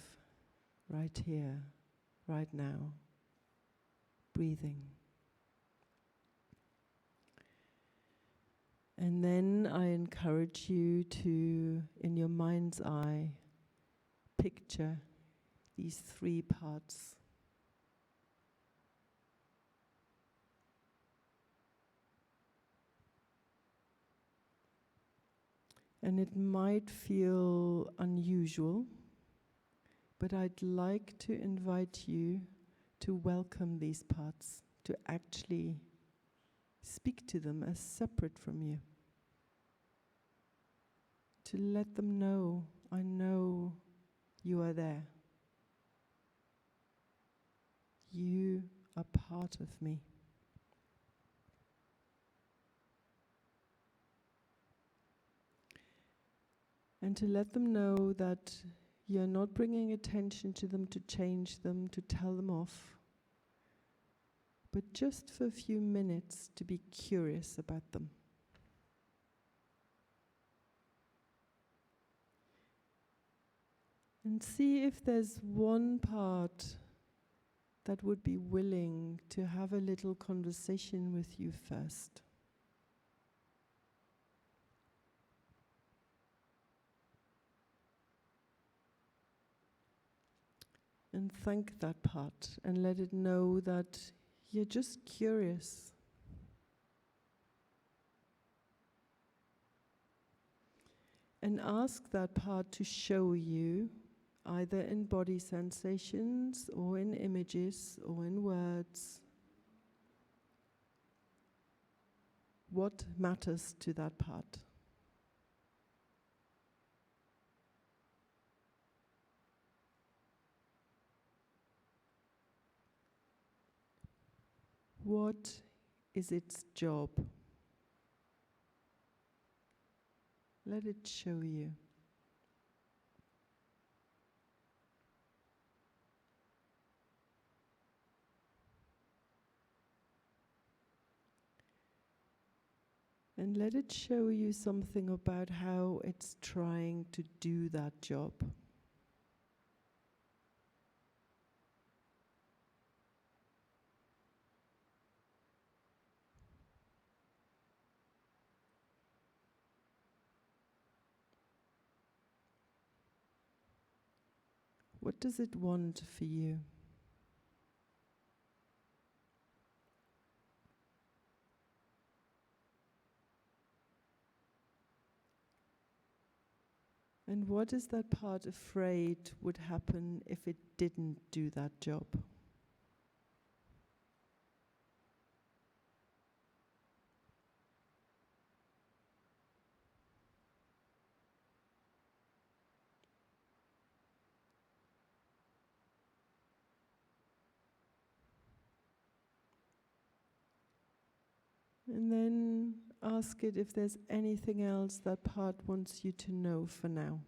right here, right now, breathing. And then I encourage you to, in your mind's eye, picture these three parts. And it might feel unusual, but I'd like to invite you to welcome these parts, to actually speak to them as separate from you. To let them know, I know you are there. You are part of me. And to let them know that you're not bringing attention to them to change them, to tell them off, but just for a few minutes to be curious about them. And see if there's one part that would be willing to have a little conversation with you first. And thank that part and let it know that you're just curious. And ask that part to show you, either in body sensations or in images or in words, what matters to that part. What is its job? Let it show you. And let it show you something about how it's trying to do that job. What does it want for you? And what is that part afraid would happen if it didn't do that job? And then ask it if there's anything else that part wants you to know for now.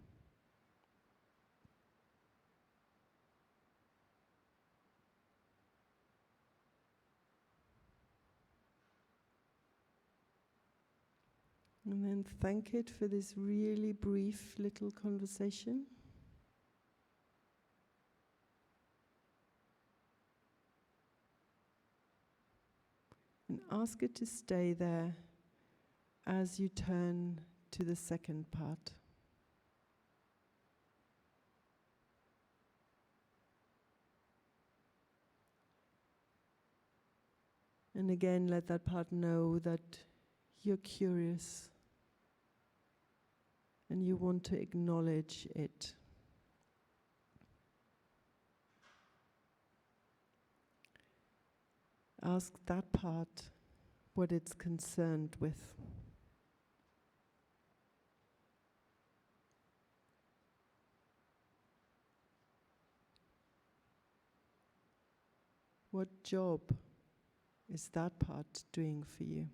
And then thank it for this really brief little conversation. And ask it to stay there as you turn to the second part. And again, let that part know that you're curious. and you want to acknowledge it. Ask that part what it's concerned with. What job is that part doing for you?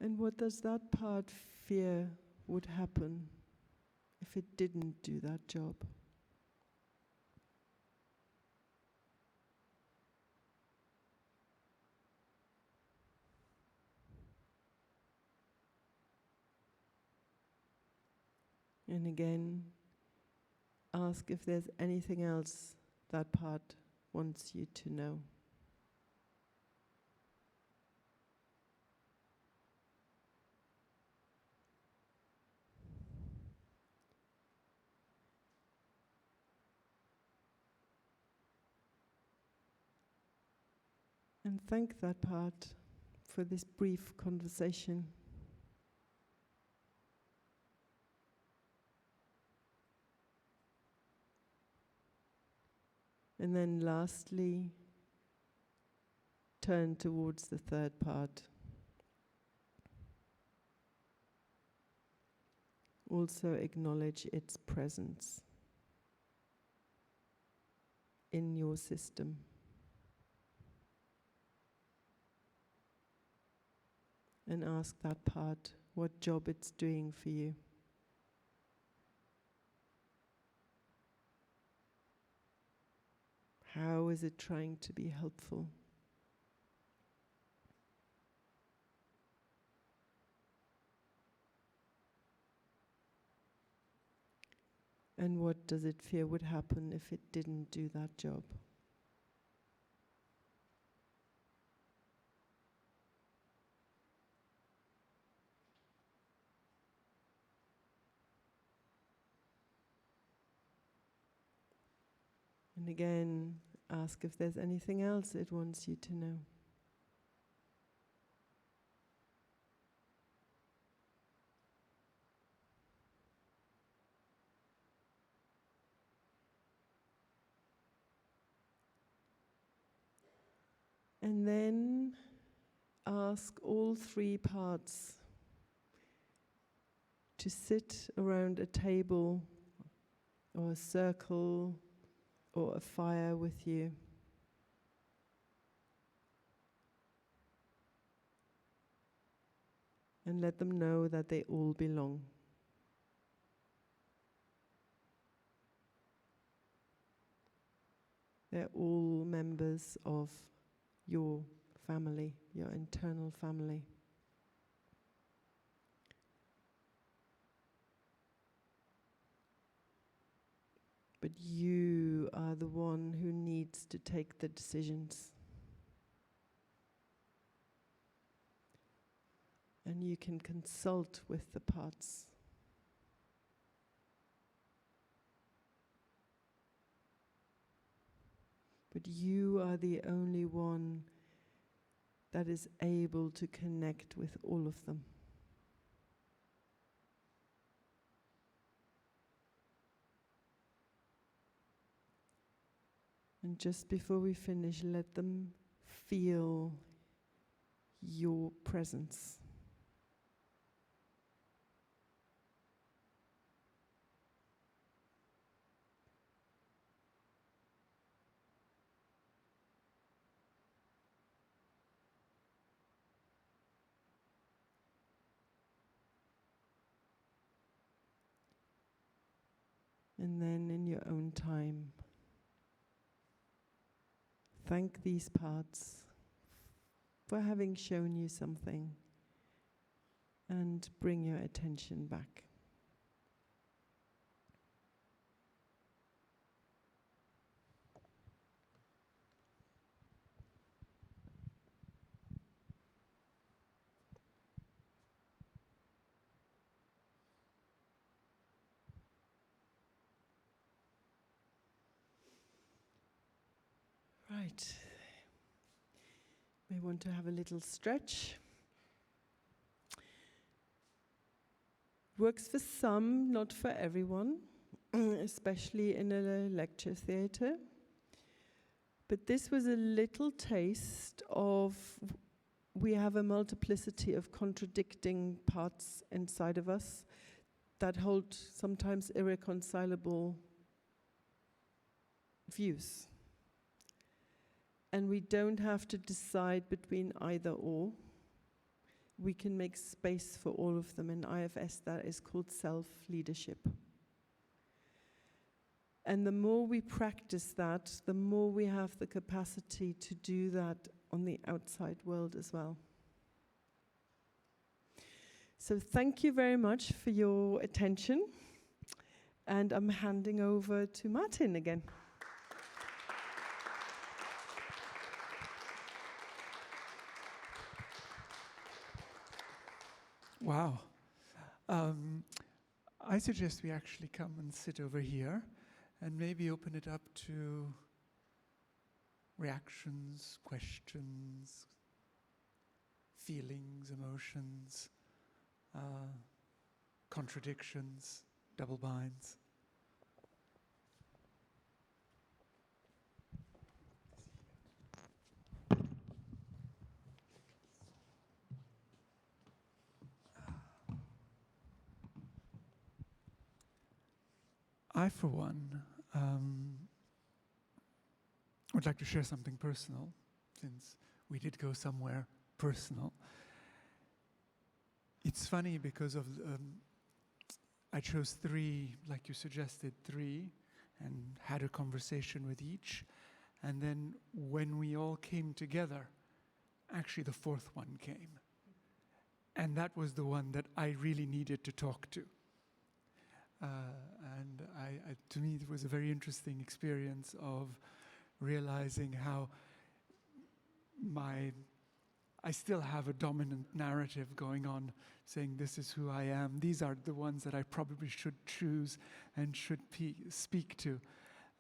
And what does that part fear would happen if it didn't do that job? And again, ask if there's anything else that part wants you to know. And thank that part for this brief conversation. And then lastly, turn towards the third part. Also acknowledge its presence in your system. And ask that part what job it's doing for you. How is it trying to be helpful? And what does it fear would happen if it didn't do that job? And again, ask if there's anything else it wants you to know. And then ask all three parts to sit around a table or a circle or a fire with you. And let them know that they all belong. They're all members of your family, your internal family. But you are the one who needs to take the decisions. And you can consult with the parts. But you are the only one that is able to connect with all of them. And just before we finish, let them feel your presence. And then in your own time, thank these parts for having shown you something and bring your attention back. right. May want to have a little stretch. Works for some, not for everyone, especially in a lecture theatre. But this was a little taste of, we have a multiplicity of contradicting parts inside of us that hold sometimes irreconcilable views. And we don't have to decide between either or. We can make space for all of them. In IFS, that is called self-leadership. And the more we practice that, the more we have the capacity to do that on the outside world as well. So thank you very much for your attention. And I'm handing over to Martin again. Wow. I suggest we actually come and sit over here and maybe open it up to reactions, questions, feelings, emotions, contradictions, double binds. I, for one, would like to share something personal, since we did go somewhere personal. It's funny because of I chose 3, like you suggested, 3, and had a conversation with each. And then when we all came together, actually the 4th one came. And that was the one that I really needed to talk to. And to me, it was a very interesting experience of realizing how I still have a dominant narrative going on, saying this is who I am. These are the ones that I probably should choose and should speak to.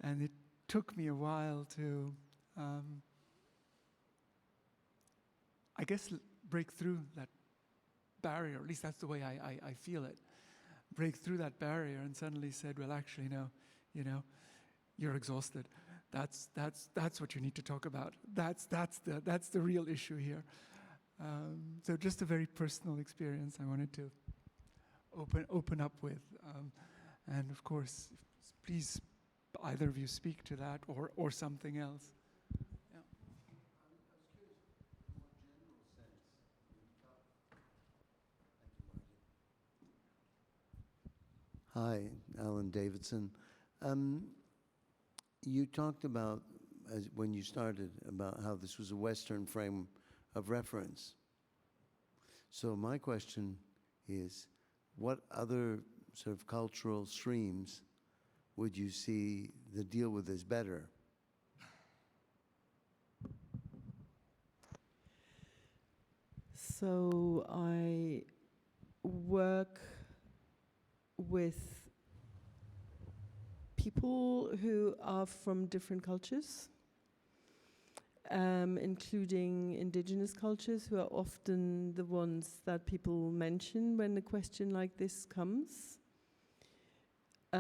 And it took me a while to, I guess, break through that barrier. At least that's the way I feel it. Break through that barrier and suddenly said, well, actually, no, you're exhausted. That's what you need to talk about. That's the real issue here. So just a very personal experience I wanted to open up with. And of course, please, either of you speak to that or something else. Yeah. Hi, Alan Davidson. You talked about, when you started, about how this was a Western frame of reference. So my question is, what other sort of cultural streams would you see that deal with this better? So I work with people who are from different cultures, including indigenous cultures, who are often the ones that people mention when a question like this comes. But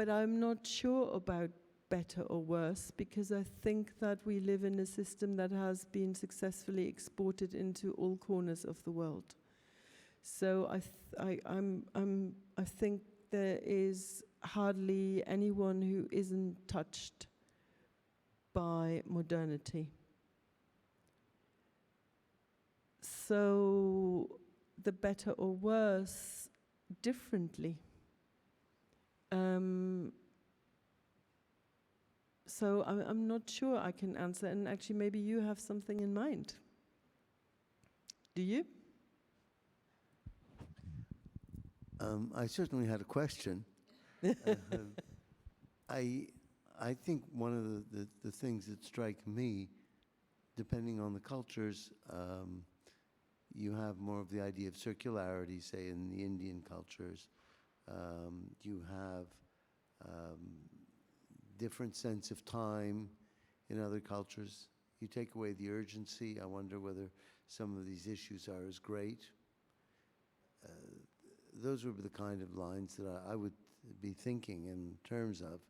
I'm not sure about better or worse, because I think that we live in a system that has been successfully exported into all corners of the world. So I think there is hardly anyone who isn't touched by modernity. So the better or worse, differently. So I'm not sure I can answer, and actually maybe you have something in mind. Do you? I certainly had a question. I think one of the things that strike me, depending on the cultures, you have more of the idea of circularity, say in the Indian cultures. You have different sense of time in other cultures. You take away the urgency, I wonder whether some of these issues are as great. Those would be the kind of lines that I would be thinking in terms of.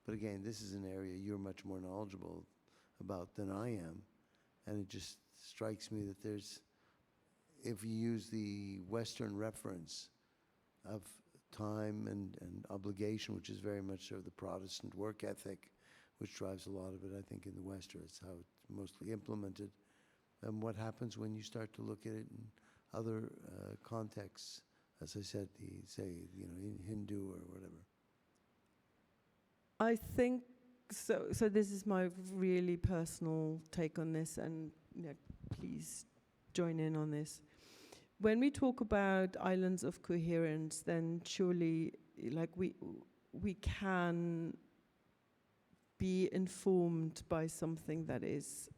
But again, this is an area you're much more knowledgeable about than I am. And it just strikes me that there's, if you use the Western reference of time and obligation, which is very much sort of the Protestant work ethic, which drives a lot of it, I think, in the West, or it's how it's mostly implemented. And what happens when you start to look at it in other contexts, as I said, in Hindu or whatever? I think so. So this is my really personal take on this, and please join in on this. When we talk about islands of coherence, then surely, like we can be informed by something that is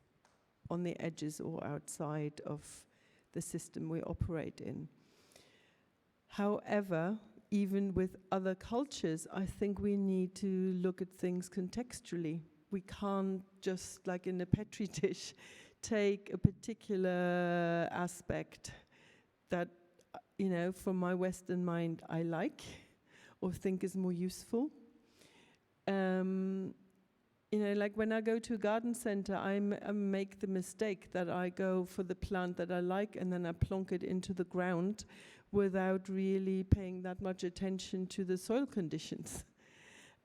on the edges or outside of the system we operate in. However, even with other cultures, I think we need to look at things contextually. We can't just, like in a petri dish, take a particular aspect that, from my Western mind, I like or think is more useful. Like when I go to a garden center, I make the mistake that I go for the plant that I like and then I plonk it into the ground without really paying that much attention to the soil conditions.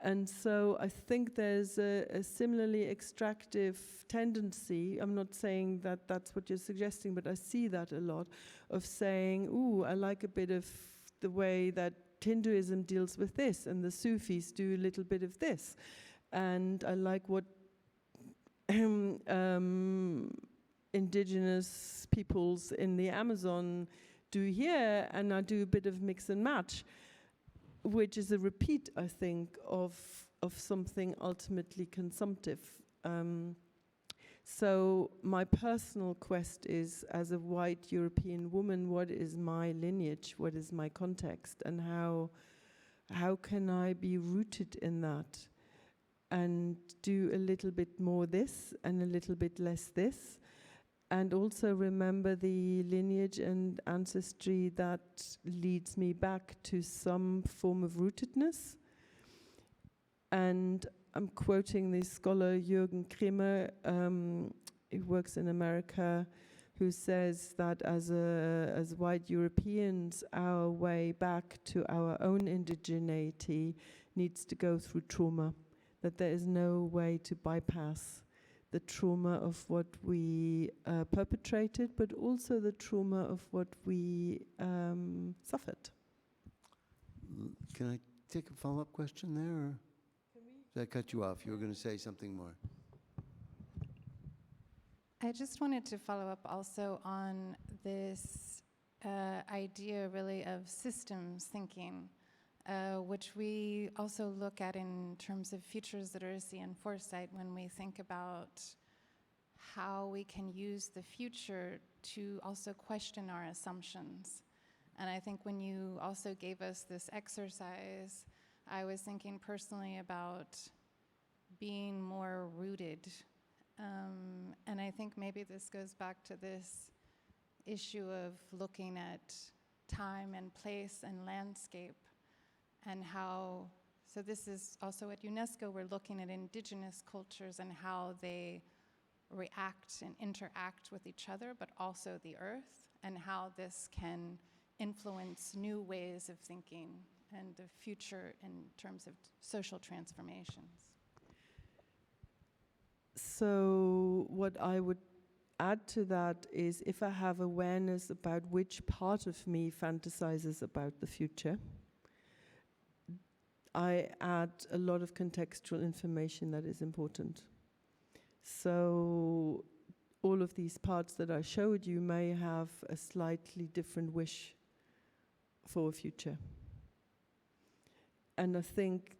And so I think there's a similarly extractive tendency. I'm not saying that that's what you're suggesting, but I see that a lot, of saying, ooh, I like a bit of the way that Hinduism deals with this, and the Sufis do a little bit of this. And I like what indigenous peoples in the Amazon do here, and I do a bit of mix and match, which is a repeat, I think, of something ultimately consumptive. So my personal quest is, as a white European woman, what is my lineage? What is my context? And how can I be rooted in that and do a little bit more this and a little bit less this? And also remember the lineage and ancestry that leads me back to some form of rootedness. And I'm quoting the scholar Jürgen Kremer, who works in America, who says that as white Europeans, our way back to our own indigeneity needs to go through trauma, that there is no way to bypass the trauma of what we perpetrated, but also the trauma of what we suffered. Can I take a follow-up question there? Or did I cut you off? You were going to say something more. I just wanted to follow up also on this idea really of systems thinking, which we also look at in terms of futures literacy and foresight when we think about how we can use the future to also question our assumptions. And I think when you also gave us this exercise, I was thinking personally about being more rooted. And I think maybe this goes back to this issue of looking at time and place and landscape, and how, so this is also at UNESCO, we're looking at indigenous cultures and how they react and interact with each other, but also the earth, and how this can influence new ways of thinking and the future in terms of social transformations. So what I would add to that is, if I have awareness about which part of me fantasizes about the future, I add a lot of contextual information that is important. So all of these parts that I showed you may have a slightly different wish for a future. And I think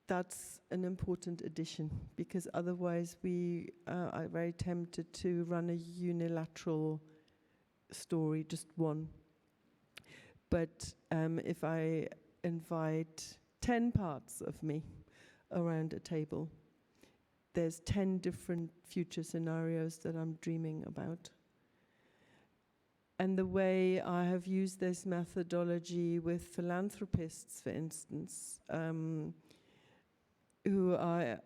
that's an important addition, because otherwise we are very tempted to run a unilateral story, just one. But if I invite 10 parts of me, around a table. There's 10 different future scenarios that I'm dreaming about. And the way I have used this methodology with philanthropists, for instance, who are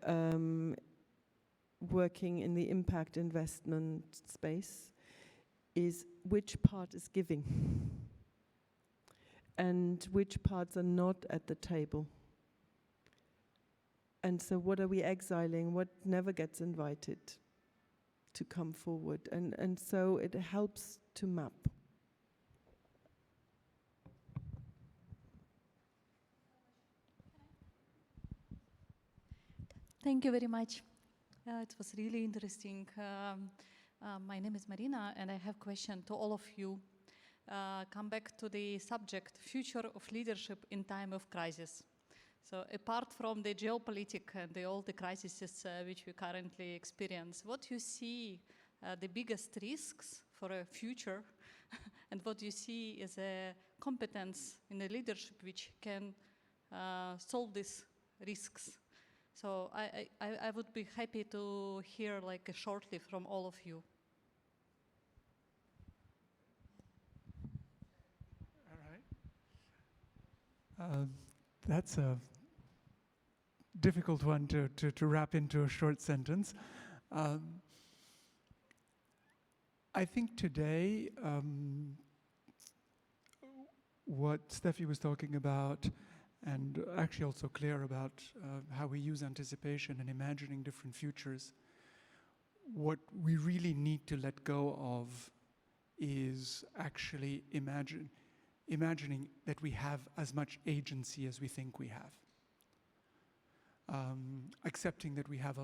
working in the impact investment space, is which part is giving and which parts are not at the table. And so what are we exiling? What never gets invited to come forward? And so it helps to map. Thank you very much. It was really interesting. My name is Marina, and I have a question to all of you. Come back to the subject, future of leadership in time of crisis. So apart from the geopolitics and all the crises which we currently experience, what you see the biggest risks for a future and what you see as a competence in the leadership which can solve these risks? So I would be happy to hear like shortly from all of you. All right. That's a difficult one to wrap into a short sentence. I think today, what Steffi was talking about, and actually also clear about how we use anticipation and imagining different futures, what we really need to let go of is actually imagining that we have as much agency as we think we have. Accepting that we have,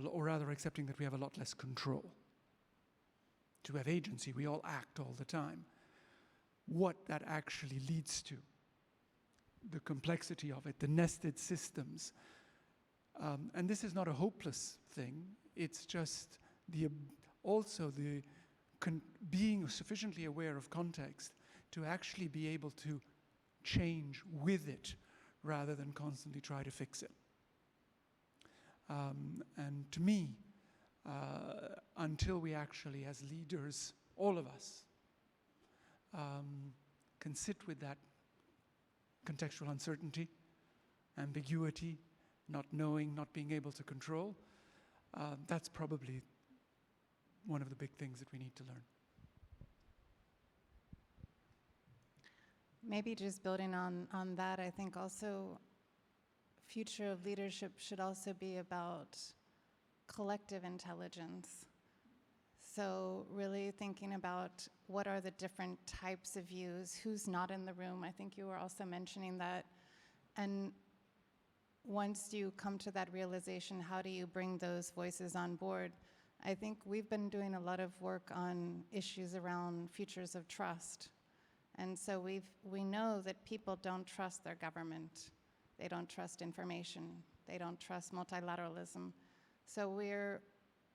accepting that we have a lot less control. To have agency, we all act all the time. What that actually leads to, the complexity of it, the nested systems. And this is not a hopeless thing. It's just being sufficiently aware of context to actually be able to change with it rather than constantly try to fix it. And to me, until we actually, as leaders, all of us, can sit with that contextual uncertainty, ambiguity, not knowing, not being able to control, that's probably one of the big things that we need to learn. Maybe just building on that, I think also future of leadership should also be about collective intelligence. So really thinking about what are the different types of views, who's not in the room. I think you were also mentioning that. And once you come to that realization, how do you bring those voices on board? I think we've been doing a lot of work on issues around futures of trust. And so we know that people don't trust their government. They don't trust information. They don't trust multilateralism. So we're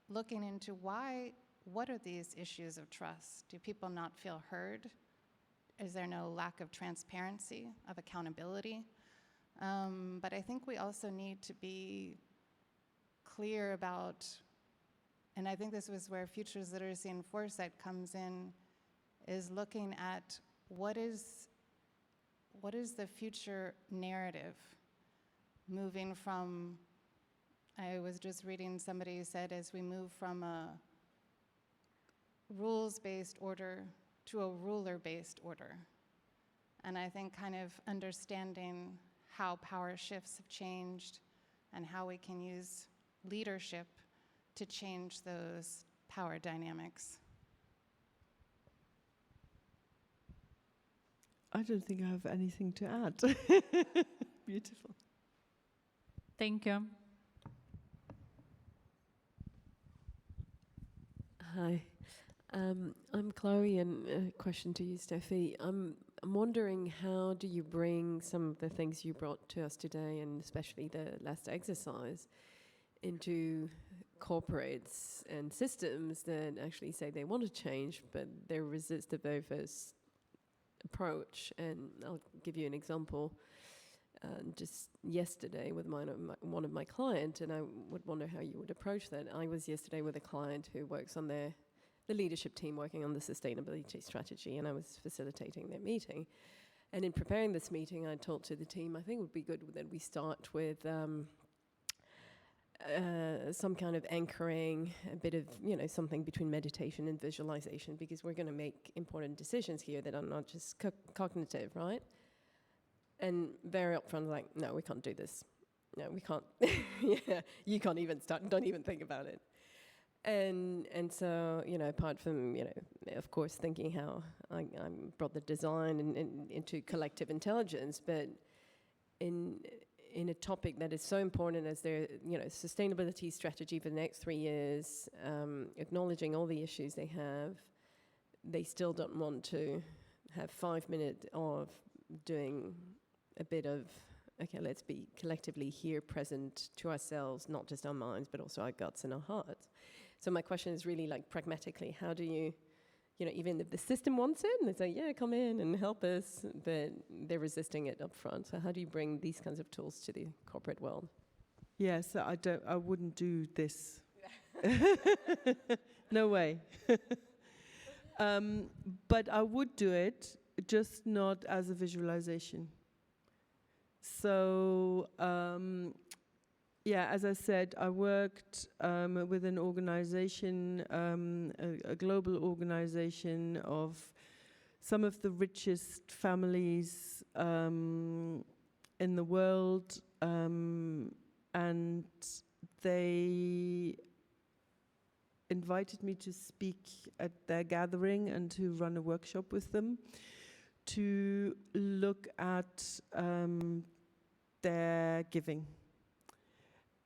looking into what are these issues of trust? Do people not feel heard? Is there no lack of transparency, of accountability? But I think we also need to be clear about, and I think this was where futures literacy and foresight comes in, is looking at what is the future narrative moving from, I was just reading somebody said, as we move from a rules-based order to a ruler-based order. And I think kind of understanding how power shifts have changed and how we can use leadership to change those power dynamics. I don't think I have anything to add. Beautiful. Thank you. Hi, I'm Chloe, and a question to you, Steffi. I'm wondering, how do you bring some of the things you brought to us today, and especially the last exercise, into corporates and systems that actually say they want to change, but they resist the both approach? And I'll give you an example. just yesterday with one of my clients, and I would wonder how you would approach that. I was yesterday with a client who works on the leadership team working on the sustainability strategy, and I was facilitating their meeting. And in preparing this meeting, I told to the team, I think it would be good that we start with some kind of anchoring, a bit of, something between meditation and visualization, because we're going to make important decisions here that are not just cognitive, right? And very upfront, like, no, we can't do this. No, we can't. Yeah, you can't even start. Don't even think about it. And so, apart from, of course, thinking how I brought the design into collective intelligence, but in a topic that is so important as their, sustainability strategy for the next 3 years, acknowledging all the issues they still don't want to have 5 minutes of doing a bit of, okay, let's be collectively here, present to ourselves, not just our minds, but also our guts and our hearts. So my question is really like pragmatically, how do you, even if the system wants it, and they say, yeah, come in and help us, but they're resisting it up front. So how do you bring these kinds of tools to the corporate world? Yes, I wouldn't do this. No way. But I would do it, just not as a visualization. So, as I said, I worked with an organization, a global organization of some of the richest families in the world, and they invited me to speak at their gathering and to run a workshop with them to look at their giving.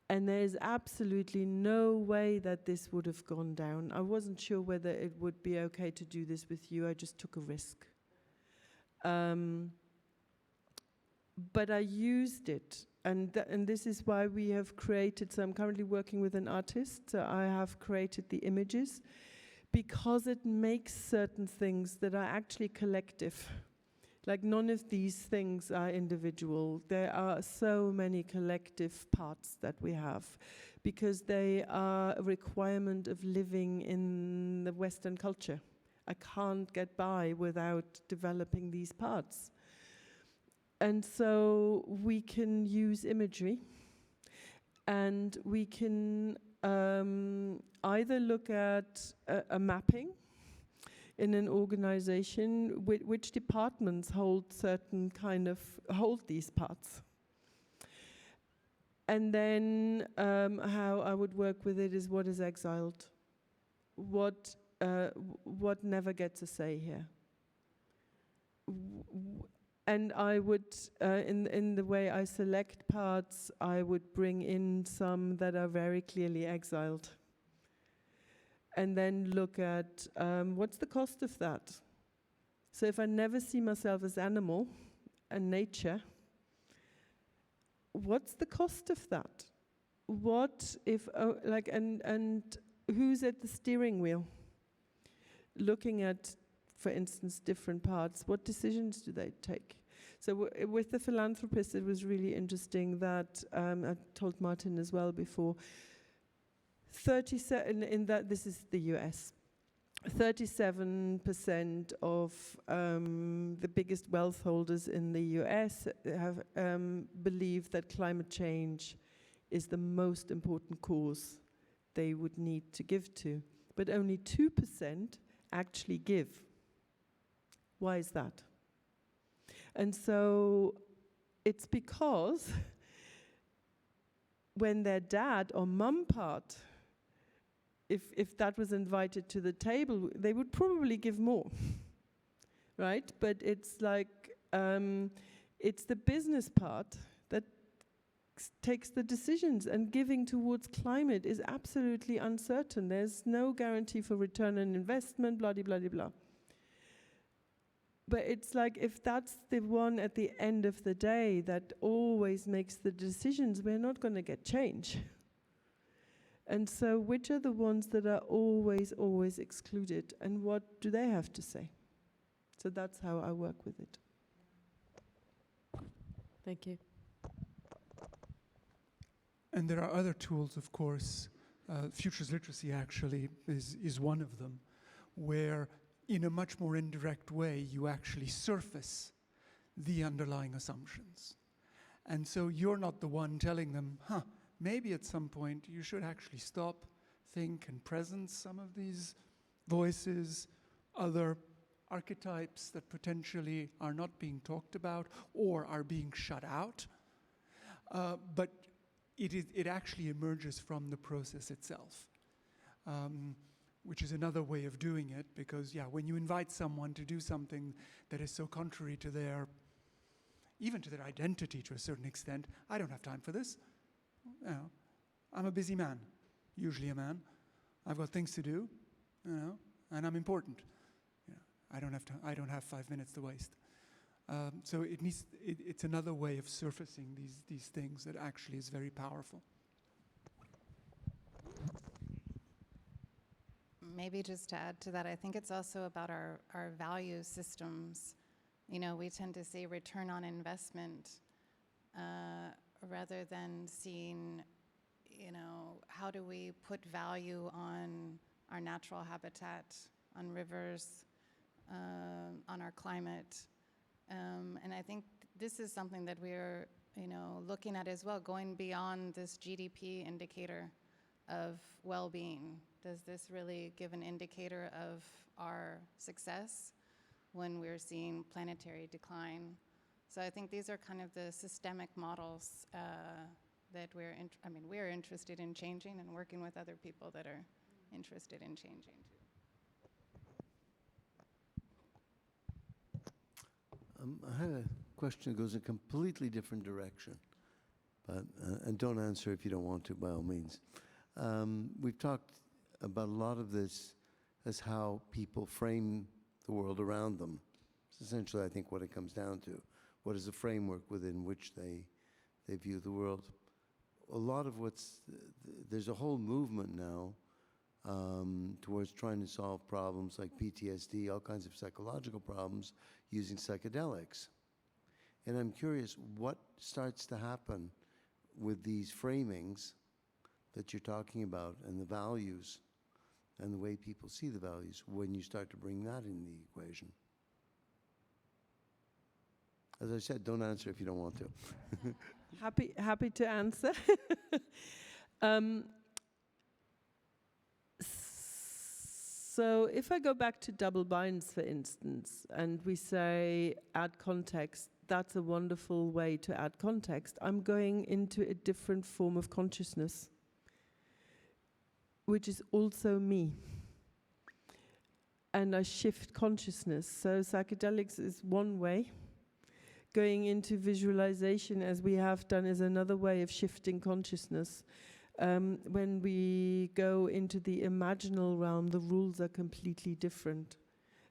And there is absolutely no way that this would have gone down. I wasn't sure whether it would be okay to do this with you. I just took a risk. But I used it. And this is why we have created, so I'm currently working with an artist, so I have created the images, because it makes certain things that are actually collective. Like, none of these things are individual. There are so many collective parts that we have, because they are a requirement of living in the Western culture. I can't get by without developing these parts. And so we can use imagery, and we can either look at a mapping in an organization, which departments hold these parts. And then how I would work with it is what is exiled, what never gets a say here. And I would, in the way I select parts, I would bring in some that are very clearly exiled. And then look at what's the cost of that? So if I never see myself as animal and nature, what's the cost of that? What if, and who's at the steering wheel? Looking at, for instance, different parts, what decisions do they take? So with the philanthropist, it was really interesting that, I told Martin as well before, 37, in that this is the US, 37% of the biggest wealth holders in the US have believe that climate change is the most important cause they would need to give to. But only 2% actually give. Why is that? And so it's because when their dad or mum part, if that was invited to the table, they would probably give more, right? But it's like, it's the business part that takes the decisions, and giving towards climate is absolutely uncertain. There's no guarantee for return on investment, blah, blah, blah, blah. But it's like, if that's the one at the end of the day that always makes the decisions, we're not going to get change. And so which are the ones that are always, always excluded, and what do they have to say? So that's how I work with it. Thank you. And there are other tools, of course. Futures literacy actually is one of them, where in a much more indirect way you actually surface the underlying assumptions. And so you're not the one telling them, maybe at some point you should actually stop, think, and presence some of these voices, other archetypes that potentially are not being talked about or are being shut out. But it actually emerges from the process itself, which is another way of doing it, because when you invite someone to do something that is so contrary to even to their identity to a certain extent, I don't have time for this. I'm a busy man, usually a man. I've got things to do, and I'm important. I don't have 5 minutes to waste. So it's another way of surfacing these things that actually is very powerful. Maybe just to add to that, I think it's also about our value systems. We tend to say return on investment rather than seeing, how do we put value on our natural habitat, on rivers, on our climate. And I think this is something that we're, looking at as well, going beyond this GDP indicator of well-being. Does this really give an indicator of our success when we're seeing planetary decline? So I think these are kind of the systemic models that we're interested in changing and working with other people that are interested in changing too. I had a question that goes in a completely different direction, but and don't answer if you don't want to, by all means. We've talked about a lot of this as how people frame the world around them. It's essentially, I think, what it comes down to. What is the framework within which they view the world? A lot of there's a whole movement now towards trying to solve problems like PTSD, all kinds of psychological problems, using psychedelics. And I'm curious, what starts to happen with these framings that you're talking about and the values and the way people see the values when you start to bring that in the equation? As I said, don't answer if you don't want to. Happy to answer. So if I go back to double binds, for instance, and we say add context, that's a wonderful way to add context. I'm going into a different form of consciousness, which is also me. And I shift consciousness. So psychedelics is one way. Going into visualization, as we have done, is another way of shifting consciousness. When we go into the imaginal realm, the rules are completely different.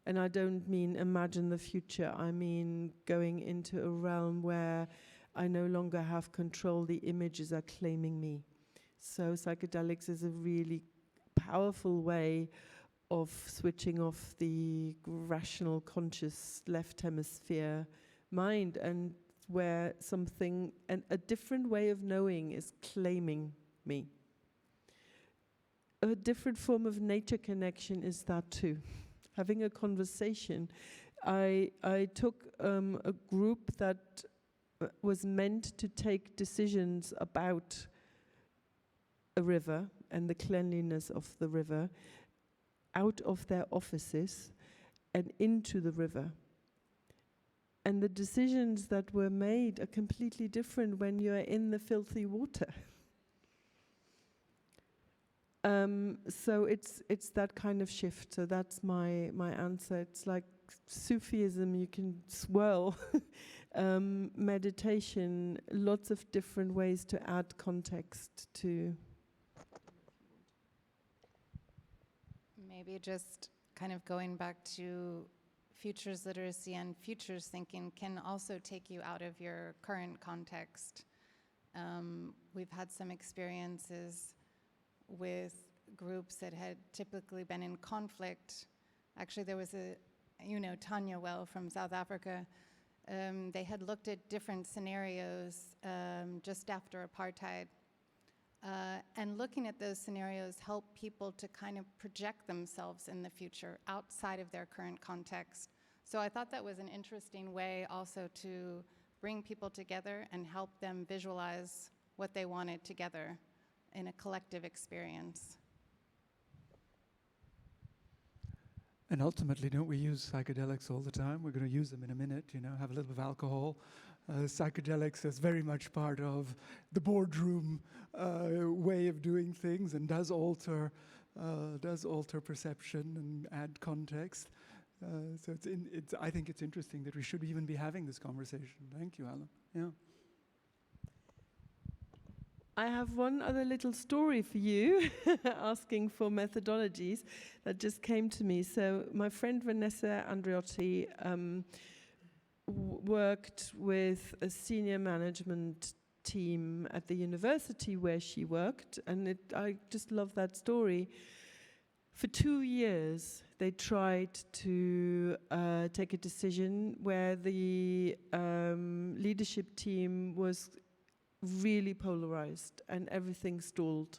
And I don't mean imagine the future. I mean going into a realm where I no longer have control. The images are claiming me. So psychedelics is a really powerful way of switching off the rational, conscious left hemisphere mind, and where something, and a different way of knowing is claiming me. A different form of nature connection is that too. Having a conversation. I took a group that was meant to take decisions about a river and the cleanliness of the river out of their offices and into the river. And the decisions that were made are completely different when you are in the filthy water. So it's that kind of shift. So that's my answer. It's like Sufism, you can swirl. Meditation, lots of different ways to add context to. Maybe just kind of going back to futures literacy and futures thinking can also take you out of your current context. We've had some experiences with groups that had typically been in conflict. Actually, there was Tanya Well from South Africa. They had looked at different scenarios just after apartheid And looking at those scenarios help people to kind of project themselves in the future outside of their current context. So I thought that was an interesting way also to bring people together and help them visualize what they wanted together in a collective experience. And ultimately, don't we use psychedelics all the time? We're going to use them in a minute, you know, have a little bit of alcohol. Psychedelics is very much part of the boardroom way of doing things and does alter perception and add context. So I think it's interesting that we should even be having this conversation. Thank you, Alan. Yeah. I have one other little story for you, asking for methodologies that just came to me. So my friend Vanessa Andreotti worked with a senior management team at the university where she worked, and I just love that story. For 2 years, they tried to take a decision where the leadership team was really polarized and everything stalled.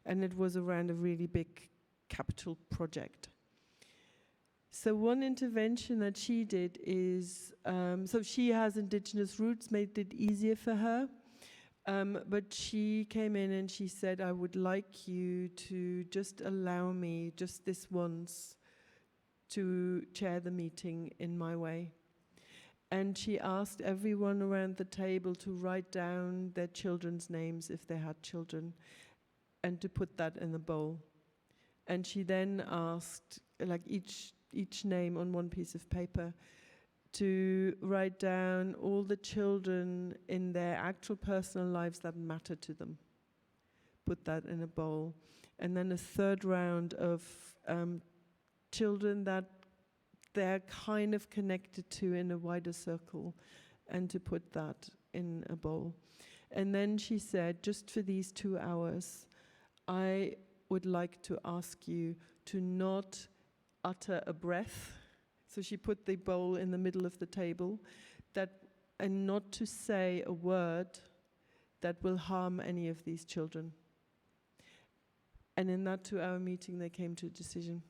And it was around a really big capital project. So one intervention that she did is, so she has indigenous roots, made it easier for her. But she came in and she said, I would like you to just allow me just this once to chair the meeting in my way. And she asked everyone around the table to write down their children's names if they had children and to put that in a bowl. And she then asked like each name on one piece of paper to write down all the children in their actual personal lives that matter to them. Put that in a bowl. And then a third round of children that they're kind of connected to in a wider circle, and to put that in a bowl. And then she said, just for these 2 hours, I would like to ask you to not utter a breath. So she put the bowl in the middle of the table, and not to say a word that will harm any of these children. And in that 2-hour meeting, they came to a decision.